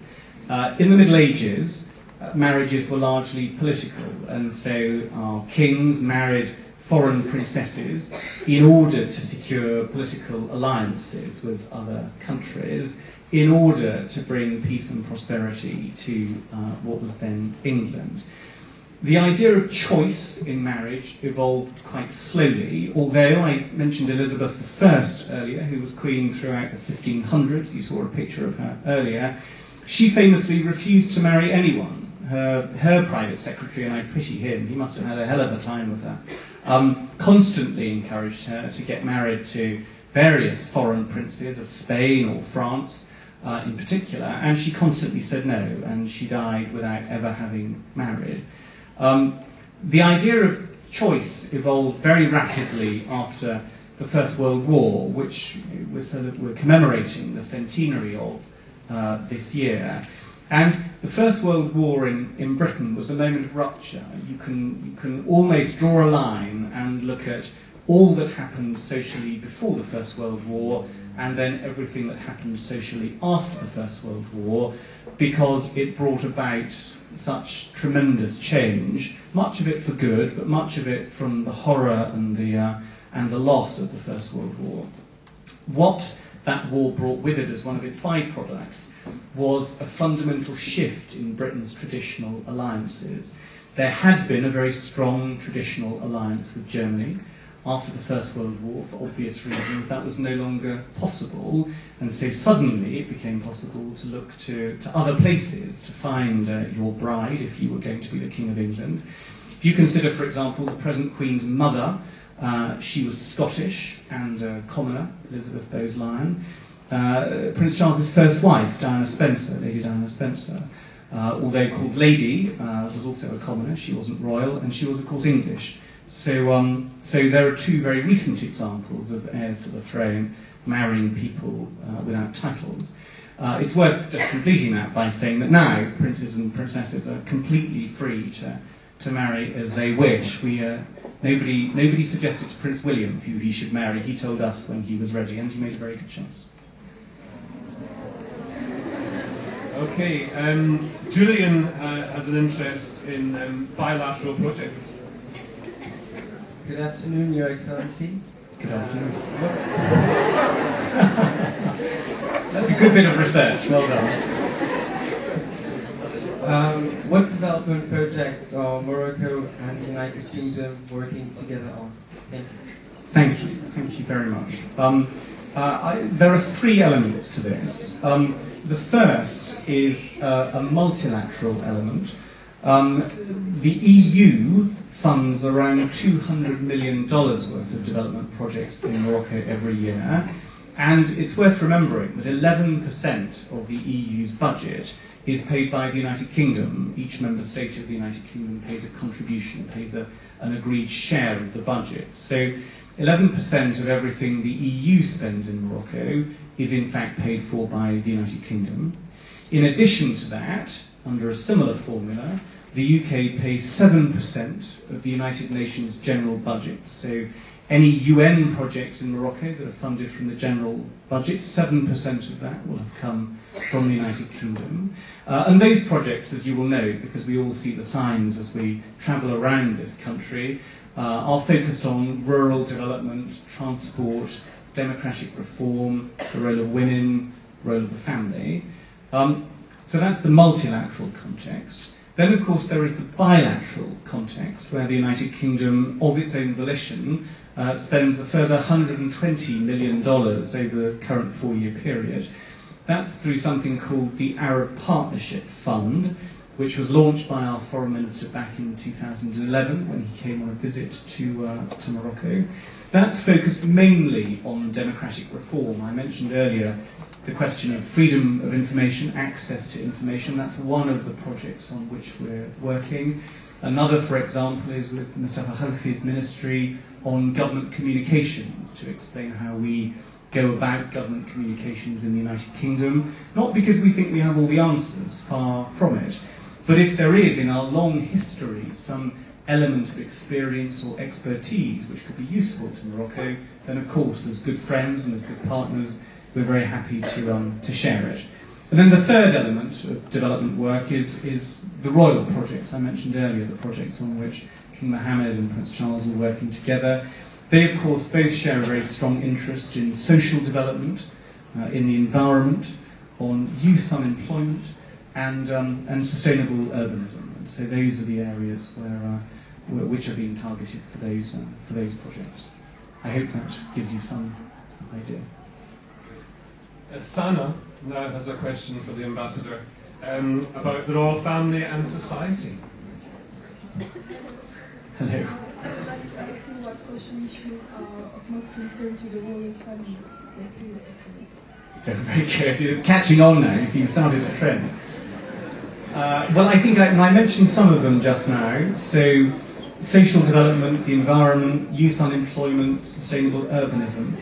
In the Middle Ages, marriages were largely political, and so our kings married foreign princesses in order to secure political alliances with other countries, in order to bring peace and prosperity to what was then England. The idea of choice in marriage evolved quite slowly, although I mentioned Elizabeth I earlier, who was queen throughout the 1500s. You saw a picture of her earlier. She famously refused to marry anyone. Her private secretary, and I pity him, he must have had a hell of a time with her, constantly encouraged her to get married to various foreign princes of Spain or France in particular, and she constantly said no, and she died without ever having married. The idea of choice evolved very rapidly after the First World War, which we're commemorating the centenary of this year. And the First World War in Britain was a moment of rupture. You can almost draw a line and look at all that happened socially before the First World War and then everything that happened socially after the First World War, because it brought about such tremendous change, much of it for good, but much of it from the horror and the loss of the First World War. What that war brought with it as one of its byproducts was a fundamental shift in Britain's traditional alliances. There had been a very strong traditional alliance with Germany. After the First World War, for obvious reasons, that was no longer possible, and so suddenly it became possible to look to other places to find your bride if you were going to be the King of England. If you consider, for example, the present Queen's mother, she was Scottish and a commoner, Elizabeth Bowes-Lyon. Prince Charles's first wife, Diana Spencer, Lady Diana Spencer, although called Lady, was also a commoner. She wasn't royal, and she was, of course, English. So there are 2 very recent examples of heirs to the throne marrying people without titles. It's worth just completing that by saying that now princes and princesses are completely free to marry as they wish. Nobody suggested to Prince William who he should marry. He told us when he was ready, and he made a very good choice. Okay, Julian has an interest in bilateral projects. Good afternoon, Your Excellency. Good afternoon. That's a good bit of research. Well done. What development projects are Morocco and the United Kingdom working together on? Thank you. Thank you very much. There are 3 elements to this. The first is a multilateral element. The EU funds around $200 million worth of development projects in Morocco every year. And it's worth remembering that 11% of the EU's budget is paid by the United Kingdom. Each member state of the United Kingdom pays a contribution, pays an agreed share of the budget. So 11% of everything the EU spends in Morocco is in fact paid for by the United Kingdom. In addition to that, under a similar formula, the UK pays 7% of the United Nations general budget. So any UN projects in Morocco that are funded from the general budget, 7% of that will have come from the United Kingdom. And those projects, as you will know, because we all see the signs as we travel around this country, are focused on rural development, transport, democratic reform, the role of women, the role of the family. So that's the multilateral context. Then, of course, there is the bilateral context, where the United Kingdom, of its own volition, spends a further $120 million over the current 4-year period. That's through something called the Arab Partnership Fund, which was launched by our foreign minister back in 2011 when he came on a visit to Morocco. That's focused mainly on democratic reform. I mentioned earlier the question of freedom of information, access to information. That's one of the projects on which we're working. Another, for example, is with Mustafa Khalfi's ministry on government communications, to explain how we go about government communications in the United Kingdom, not because we think we have all the answers, far from it, but if there is in our long history some element of experience or expertise which could be useful to Morocco, then of course as good friends and as good partners we're very happy to share it. And then the third element of development work is the royal projects. I mentioned earlier the projects on which King Mohammed and Prince Charles are working together. They, of course, both share a very strong interest in social development, in the environment, on youth unemployment, and sustainable urbanism. And so those are the areas which are being targeted for those projects. I hope that gives you some idea. Sana now has a question for the Ambassador about the royal family and society. Hello. I would like to ask you what social issues are of most concern to the royal family, like you, Very good. It's catching on now. You see, you started a trend. Well, I think I mentioned some of them just now. So, social development, the environment, youth unemployment, sustainable urbanism.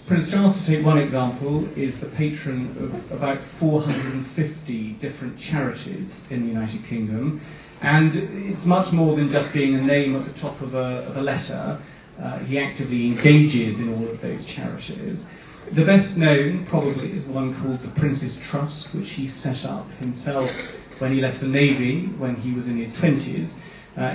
Prince Charles, to take one example, is the patron of about 450 different charities in the United Kingdom. And it's much more than just being a name at the top of a letter. He actively engages in all of those charities. The best known probably is one called the Prince's Trust, which he set up himself when he left the Navy when he was in his 20s.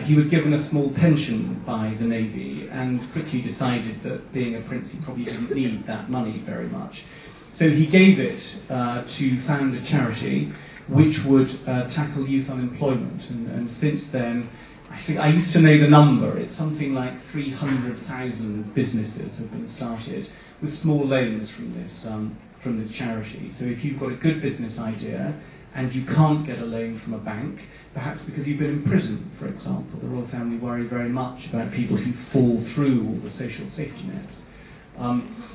He was given a small pension by the Navy and quickly decided that being a prince he probably didn't need that money very much. So he gave it to found a charity which would tackle youth unemployment. And since then, I think I used to know the number. It's something like 300,000 businesses have been started with small loans from this charity. So if you've got a good business idea and you can't get a loan from a bank, perhaps because you've been in prison, for example, the royal family worry very much about people who fall through all the social safety nets.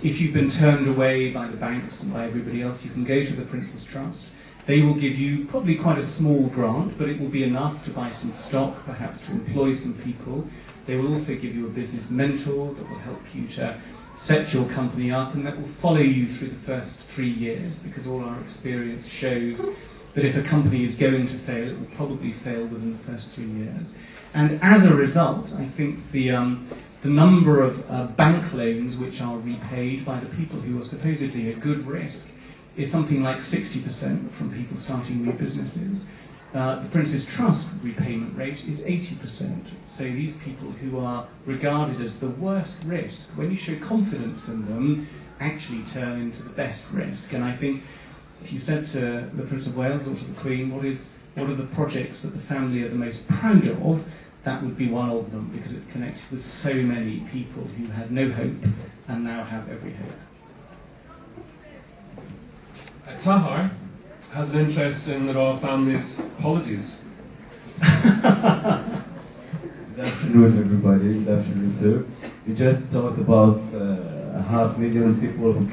If you've been turned away by the banks and by everybody else, you can go to the Prince's Trust. They will give you probably quite a small grant, but it will be enough to buy some stock, perhaps to employ some people. They will also give you a business mentor that will help you to set your company up, and that will follow you through the first 3 years, because all our experience shows that if a company is going to fail, it will probably fail within the first 3 years. And as a result, I think the number of bank loans which are repaid by the people who are supposedly at good risk is something like 60% from people starting new businesses. The Prince's Trust repayment rate is 80%. So these people who are regarded as the worst risk, when you show confidence in them, actually turn into the best risk. And I think if you said to the Prince of Wales or to the Queen, what are the projects that the family are the most proud of, that would be one of them, because it's connected with so many people who had no hope and now have every hope. Tahar has an interest in the royal family's holidays. Good afternoon, everybody. Good afternoon, sir. You just talked about 500,000 people who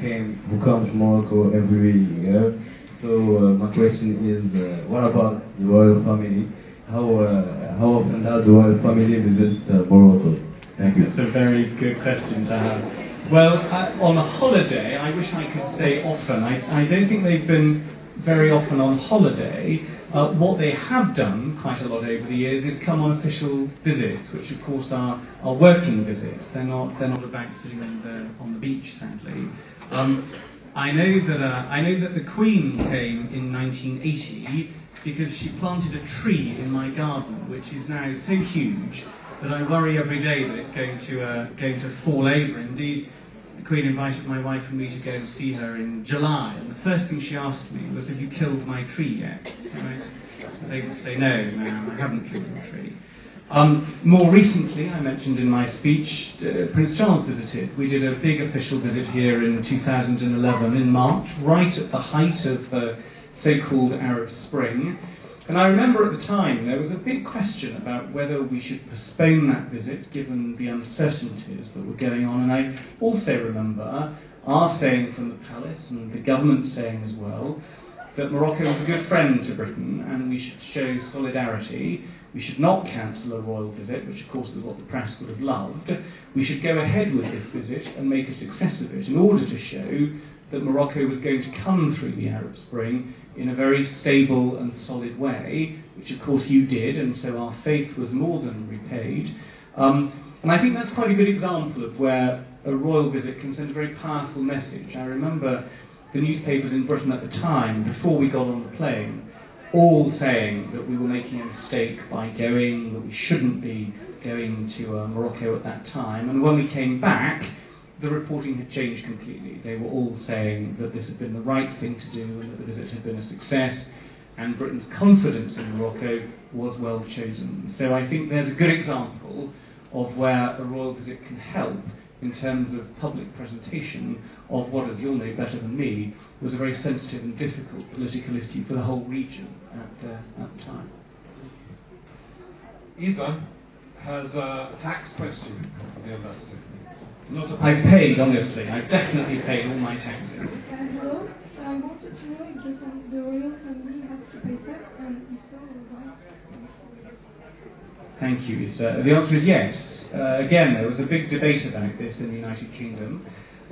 come to Morocco every year. So my question is, what about the royal family? How often does the royal family visit Morocco? Thank you. That's a very good question to have. Well, on a holiday, I wish I could say often. I don't think they've been very often on holiday. What they have done quite a lot over the years is come on official visits, which of course are working visits. They're not about sitting on the beach, sadly. I know that the Queen came in 1980 because she planted a tree in my garden, which is now so huge that I worry every day that it's going to fall over. Indeed, the Queen invited my wife and me to go and see her in July, and the first thing she asked me was, "Have you killed my tree yet?" So I was able to say, no, I haven't killed the tree. More recently, I mentioned in my speech, Prince Charles visited. We did a big official visit here in 2011 in March, right at the height of the so-called Arab Spring. And I remember at the time there was a big question about whether we should postpone that visit given the uncertainties that were going on. And I also remember our saying from the palace, and the government saying as well, that Morocco is a good friend to Britain and we should show solidarity. We should not cancel a royal visit, which of course is what the press would have loved. We should go ahead with this visit and make a success of it in order to show that Morocco was going to come through the Arab Spring in a very stable and solid way, which of course you did, and so our faith was more than repaid. And I think that's quite a good example of where a royal visit can send a very powerful message. I remember the newspapers in Britain at the time, before we got on the plane, all saying that we were making a mistake by going, that we shouldn't be going to Morocco at that time. And when we came back, the reporting had changed completely. They were all saying that this had been the right thing to do and that the visit had been a success, and Britain's confidence in Morocco was well chosen. So I think there's a good example of where a royal visit can help in terms of public presentation of what, as you'll know better than me, was a very sensitive and difficult political issue for the whole region at the time. Isa has a tax question for the ambassador. I've paid, honestly. I've definitely paid all my taxes. Hello. I wanted to know if the royal family have to pay tax, and if so, why? Thank you, Isa. The answer is yes. Again, there was a big debate about this in the United Kingdom.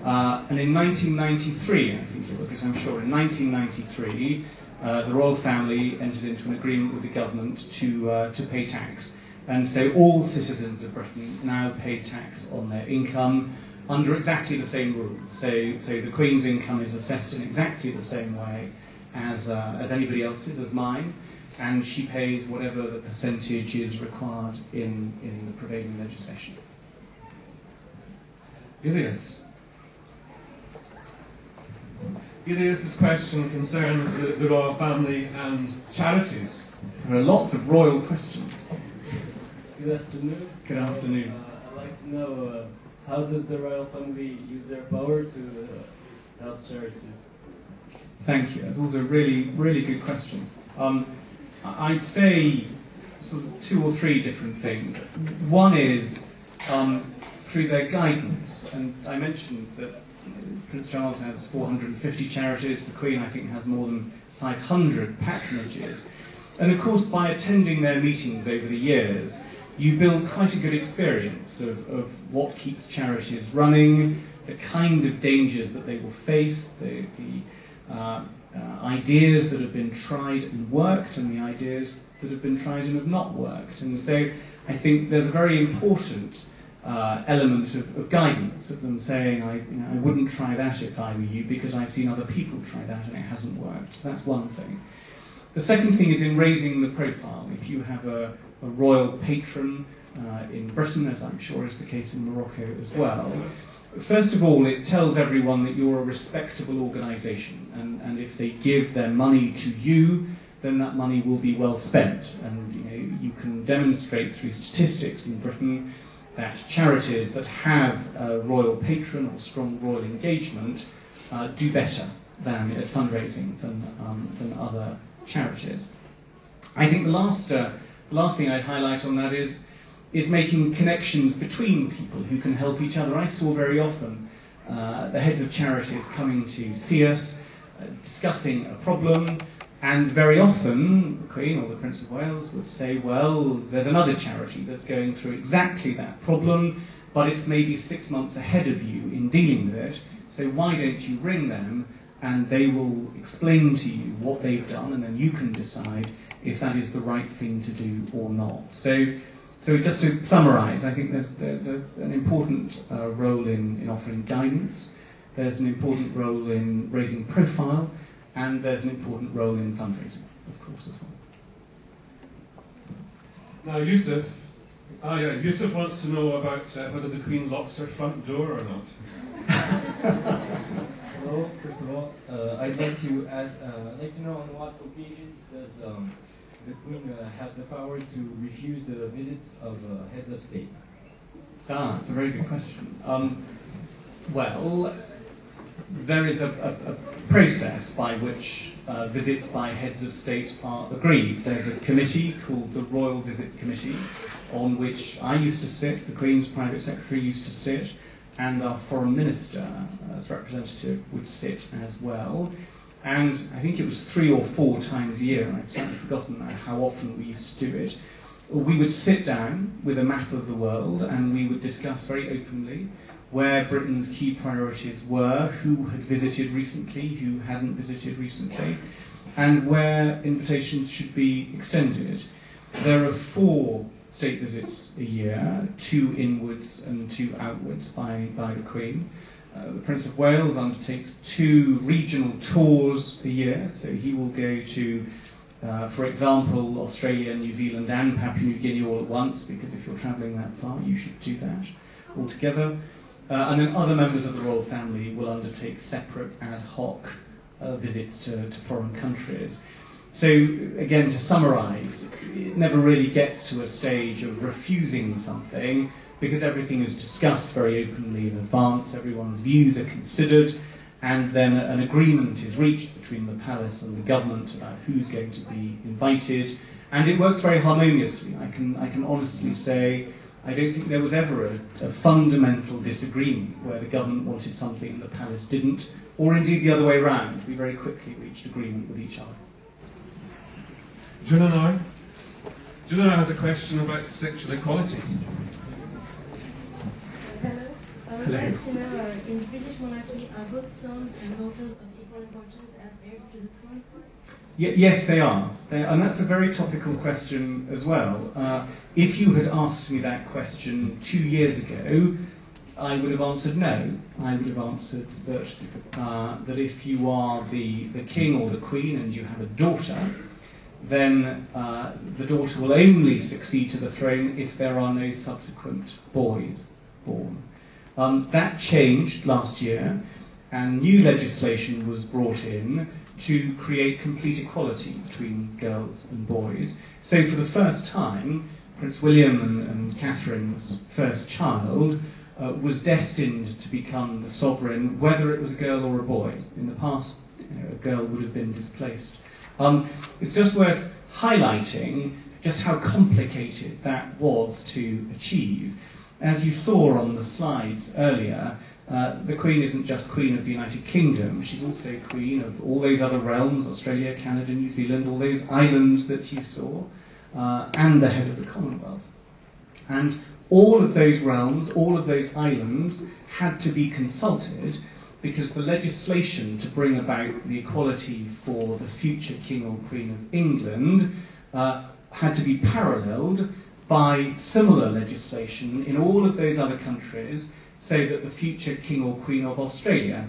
And in 1993, I think it was, I'm sure, in 1993, the royal family entered into an agreement with the government to pay tax. And so all citizens of Britain now pay tax on their income under exactly the same rules. So the Queen's income is assessed in exactly the same way as anybody else's, as mine, and she pays whatever the percentage is required in the prevailing legislation. Ilias's question concerns the royal family and charities. There are lots of royal questions. Good afternoon. Good afternoon. I'd like to know how does the royal family use their power to help charities? Thank you. That's also a really, really good question. I'd say sort of two or three different things. One is through their guidance, and I mentioned that Prince Charles has 450 charities. The Queen, I think, has more than 500 patronages. And of course, by attending their meetings over the years, you build quite a good experience of what keeps charities running, the kind of dangers that they will face, the ideas that have been tried and worked, and the ideas that have been tried and have not worked. And so I think there's a very important element of guidance, of them saying, I wouldn't try that if I were you, because I've seen other people try that and it hasn't worked. So that's one thing. The second thing is in raising the profile. If you have a royal patron in Britain, as I'm sure is the case in Morocco as well, first of all, it tells everyone that you're a respectable organisation, and if they give their money to you, then that money will be well spent. And you can demonstrate through statistics in Britain that charities that have a royal patron or strong royal engagement do better than at fundraising than other charities. I think the last thing I'd highlight on that is is making connections between people who can help each other. I saw very often the heads of charities coming to see us, discussing a problem, and very often the Queen or the Prince of Wales would say, well, there's another charity that's going through exactly that problem, but it's maybe 6 months ahead of you in dealing with it, so why don't you ring them and they will explain to you what they've done, and then you can decide if that is the right thing to do or not. So just to summarise, I think there's an important role in offering guidance, there's an important role in raising profile, and there's an important role in fundraising, of course, as well. Now, Yusuf wants to know about whether the Queen locks her front door or not. Hello, first of all, I'd like to ask, I'd like to know on what occasions does the Queen have the power to refuse the visits of heads of state? It's a very good question. Well, there is a process by which visits by heads of state are agreed. There's a committee called the Royal Visits Committee, on which I used to sit, the Queen's Private Secretary used to sit, and our Foreign Minister, as representative, would sit as well. And I think it was 3 or 4 times a year, and I've certainly forgotten now how often we used to do it. We would sit down with a map of the world, and we would discuss very openly where Britain's key priorities were, who had visited recently, who hadn't visited recently, and where invitations should be extended. There are 4 state visits a year, 2 inwards and 2 outwards by the Queen. The Prince of Wales undertakes 2 regional tours a year, so he will go to, for example, Australia, New Zealand and Papua New Guinea all at once, because if you're travelling that far, you should do that all together. And then other members of the royal family will undertake separate ad hoc visits to foreign countries. So again, to summarise, it never really gets to a stage of refusing something, because everything is discussed very openly in advance, everyone's views are considered, and then an agreement is reached between the palace and the government about who's going to be invited, and it works very harmoniously. I can honestly say I don't think there was ever a fundamental disagreement where the government wanted something and the palace didn't, or indeed the other way around. We very quickly reached agreement with each other. Junana has a question about sexual equality. Hello. I would like to know, in the British monarchy, are both sons and daughters of equal importance as heirs to the throne? Yes, they are. And that's a very topical question as well. If you had asked me that question 2 years ago, I would have answered no. I would have answered that if you are the king or the queen and you have a daughter, then the daughter will only succeed to the throne if there are no subsequent boys born. That changed last year, and new legislation was brought in to create complete equality between girls and boys. So for the first time, Prince William and Catherine's first child was destined to become the sovereign, whether it was a girl or a boy. In the past, a girl would have been displaced. It's just worth highlighting just how complicated that was to achieve. As you saw on the slides earlier, the Queen isn't just Queen of the United Kingdom, she's also Queen of all those other realms, Australia, Canada, New Zealand, all those islands that you saw, and the head of the Commonwealth. And all of those realms, all of those islands had to be consulted, because the legislation to bring about the equality for the future King or Queen of England had to be paralleled by similar legislation in all of those other countries, so that the future King or Queen of Australia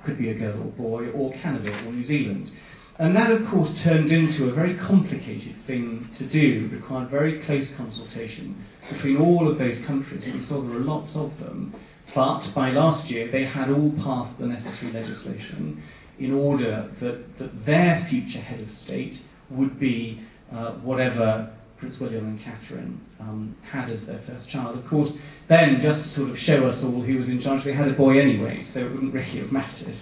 could be a girl or boy, or Canada or New Zealand. And that, of course, turned into a very complicated thing to do. It required very close consultation between all of those countries, and we saw there were lots of them. But by last year, they had all passed the necessary legislation in order that their future head of state would be whatever Prince William and Catherine had as their first child. Of course, then, just to sort of show us all who was in charge, they had a boy anyway, so it wouldn't really have mattered.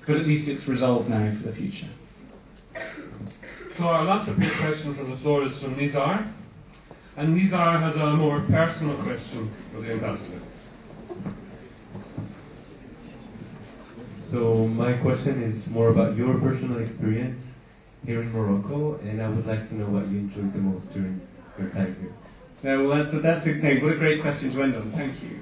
But at least it's resolved now for the future. So our last prepared question from the floor is from Nizar. And Nizar has a more personal question for the Ambassador. So my question is more about your personal experience here in Morocco, and I would like to know what you enjoyed the most during your time here. No, well, what a great question to end on. Thank you.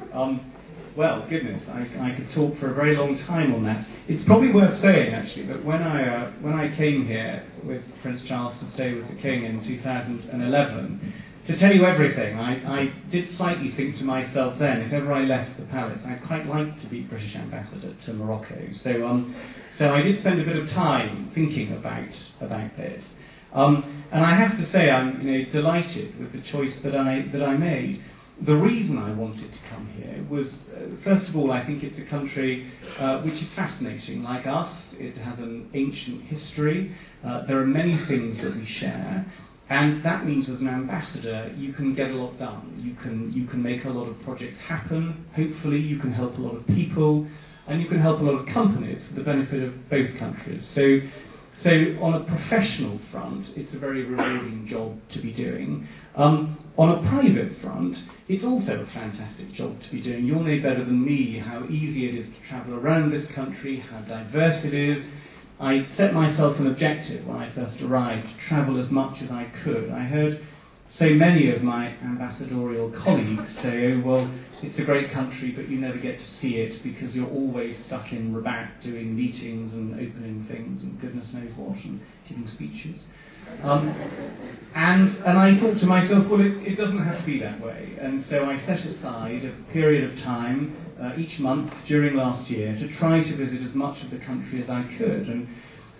Well, goodness, I could talk for a very long time on that. It's probably worth saying, actually, that when I came here with Prince Charles to stay with the King in 2011, to tell you everything, I did slightly think to myself then, if ever I left the palace, I'd quite like to be British Ambassador to Morocco. So I did spend a bit of time thinking about this. And I have to say, I'm delighted with the choice that I made. The reason I wanted to come here was, first of all, I think it's a country which is fascinating. Like us, it has an ancient history. There are many things that we share. And that means as an ambassador, you can get a lot done. You can make a lot of projects happen. Hopefully, you can help a lot of people. And you can help a lot of companies for the benefit of both countries. So on a professional front, it's a very rewarding job to be doing. On a private front, it's also a fantastic job to be doing. You'll know better than me how easy it is to travel around this country, how diverse it is. I set myself an objective when I first arrived to travel as much as I could. I heard so many of my ambassadorial colleagues say, oh, well, it's a great country, but you never get to see it because you're always stuck in Rabat doing meetings and opening things and goodness knows what and giving speeches. And I thought to myself, well, it doesn't have to be that way. And so I set aside a period of time each month during last year to try to visit as much of the country as I could. And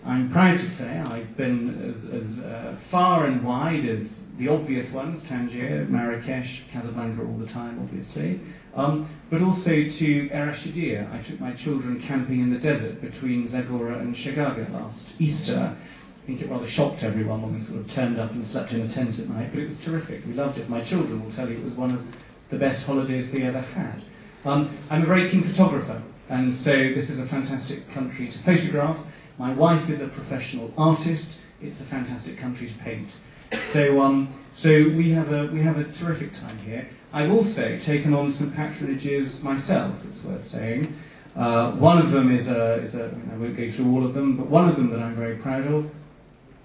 I'm proud to say I've been as far and wide as the obvious ones, Tangier, Marrakesh, Casablanca all the time, obviously, but also to Er Ashidia. I took my children camping in the desert between Zagora and Shagaga last Easter. I think it rather shocked everyone when we sort of turned up and slept in a tent at night, but it was terrific. We loved it. My children will tell you it was one of the best holidays they ever had. I'm a very keen photographer, and so this is a fantastic country to photograph. My wife is a professional artist. It's a fantastic country to paint. So we have a terrific time here. I've also taken on some patronages myself, it's worth saying. One of them is I won't go through all of them, but one of them that I'm very proud of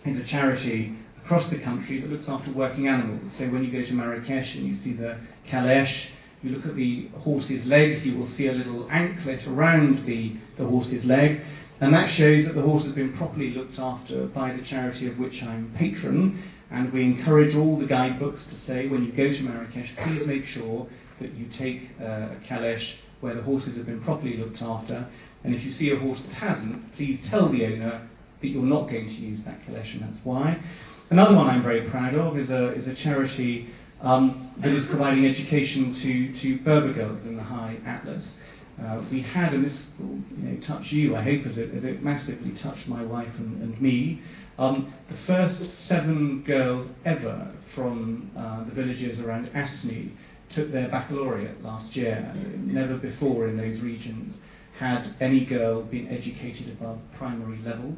is a charity across the country that looks after working animals. So when you go to Marrakesh and you see the calèche, you look at the horse's legs, you will see a little anklet around the horse's leg, and that shows that the horse has been properly looked after by the charity of which I'm patron. And we encourage all the guidebooks to say, when you go to Marrakesh, please make sure that you take a calèche where the horses have been properly looked after. And if you see a horse that hasn't, please tell the owner that you're not going to use that calèche, and that's why. Another one I'm very proud of is a charity that is providing education to Berber girls in the High Atlas. We had, and this will touch you, I hope, as it massively touched my wife and me, the first 7 girls ever from the villages around Asni took their baccalaureate last year. Never before in those regions had any girl been educated above primary level.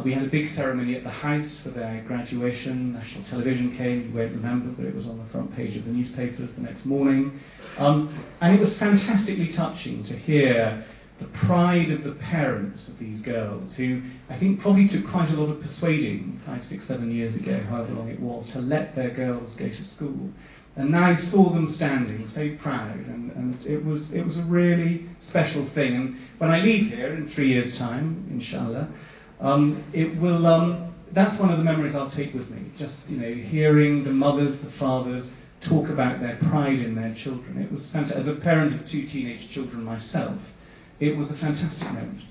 We had a big ceremony at the house for their graduation. National television came, you won't remember, but it was on the front page of the newspapers the next morning. And it was fantastically touching to hear the pride of the parents of these girls, who I think probably took quite a lot of persuading 5, 6, 7 years ago, however long it was, to let their girls go to school. And now I saw them standing so proud, and it was a really special thing. And when I leave here in 3 years' time, inshallah, that's one of the memories I'll take with me. Just hearing the mothers, the fathers talk about their pride in their children. It was fantastic. As a parent of 2 teenage children myself, it was a fantastic moment.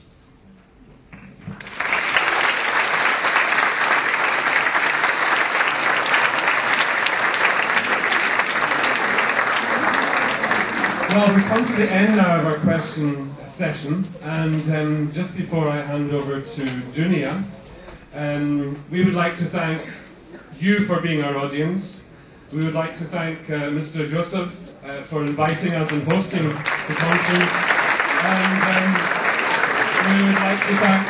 Well, we've come to the end now of our question session, and just before I hand over to Dunia, we would like to thank you for being our audience. We would like to thank Mr. Joseph for inviting us and hosting the conference, and we would like to thank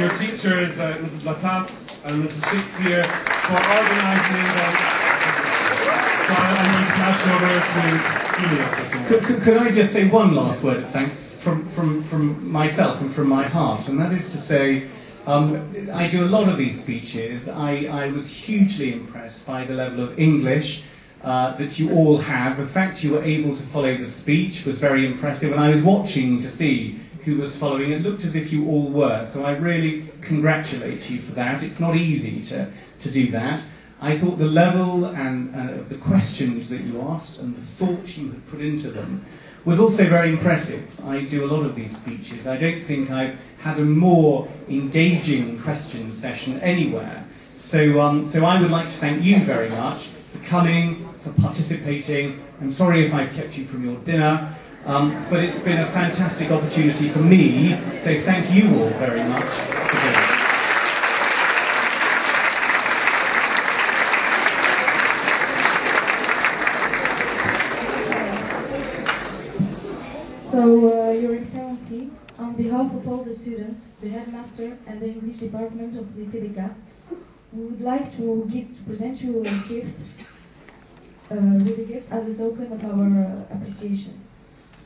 your teachers, Mrs. Latas and Mrs. Shakespeare, for organising the event. So I'm going to pass you over to Julia for some more. Could I just say one last word of thanks from myself and from my heart, and that is to say, I do a lot of these speeches. I was hugely impressed by the level of English that you all have. The fact you were able to follow the speech was very impressive, and I was watching to see who was following. It looked as if you all were, so I really congratulate you for that. It's not easy to do that. I thought the level and of the questions that you asked and the thought you had put into them was also very impressive. I do a lot of these speeches. I don't think I've had a more engaging question session anywhere. So I would like to thank you very much for coming, for participating. I'm sorry if I've kept you from your dinner, but it's been a fantastic opportunity for me, so thank you all very much for doing it. So, Your Excellency, on behalf of all the students, the headmaster and the English department of Lycée Cap, we would like to present you a gift, as a token of our appreciation.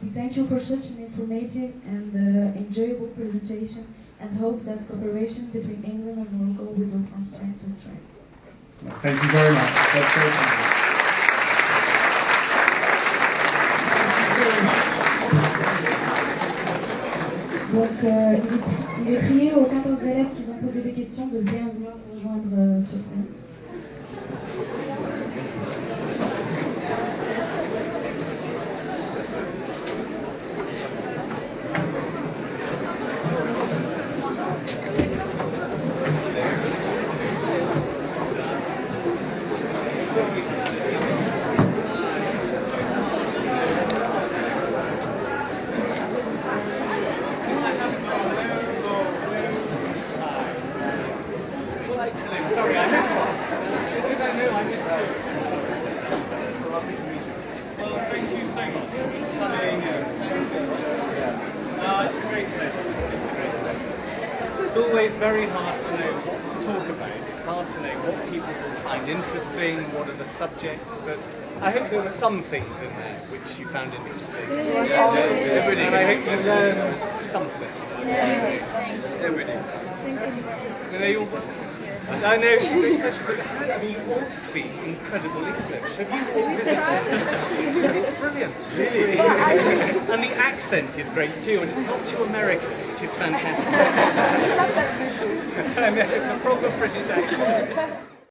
We thank you for such an informative and enjoyable presentation and hope that cooperation between England and Morocco will go from strength to strength. Thank you very much. That's very kind. Donc, il est prié aux 14 élèves qui ont posé des questions de bien vouloir nous rejoindre sur scène. Very hard to know what to talk about. It's hard to know what people will find interesting, what are the subjects, but I hope there were some things in there which you found interesting. And I hope you learned something. I know it's a great question, but I mean, you all speak incredible English. Have you all visited? It's brilliant, really. And the accent is great too, and it's not too American, which is fantastic. And it's a proper British accent.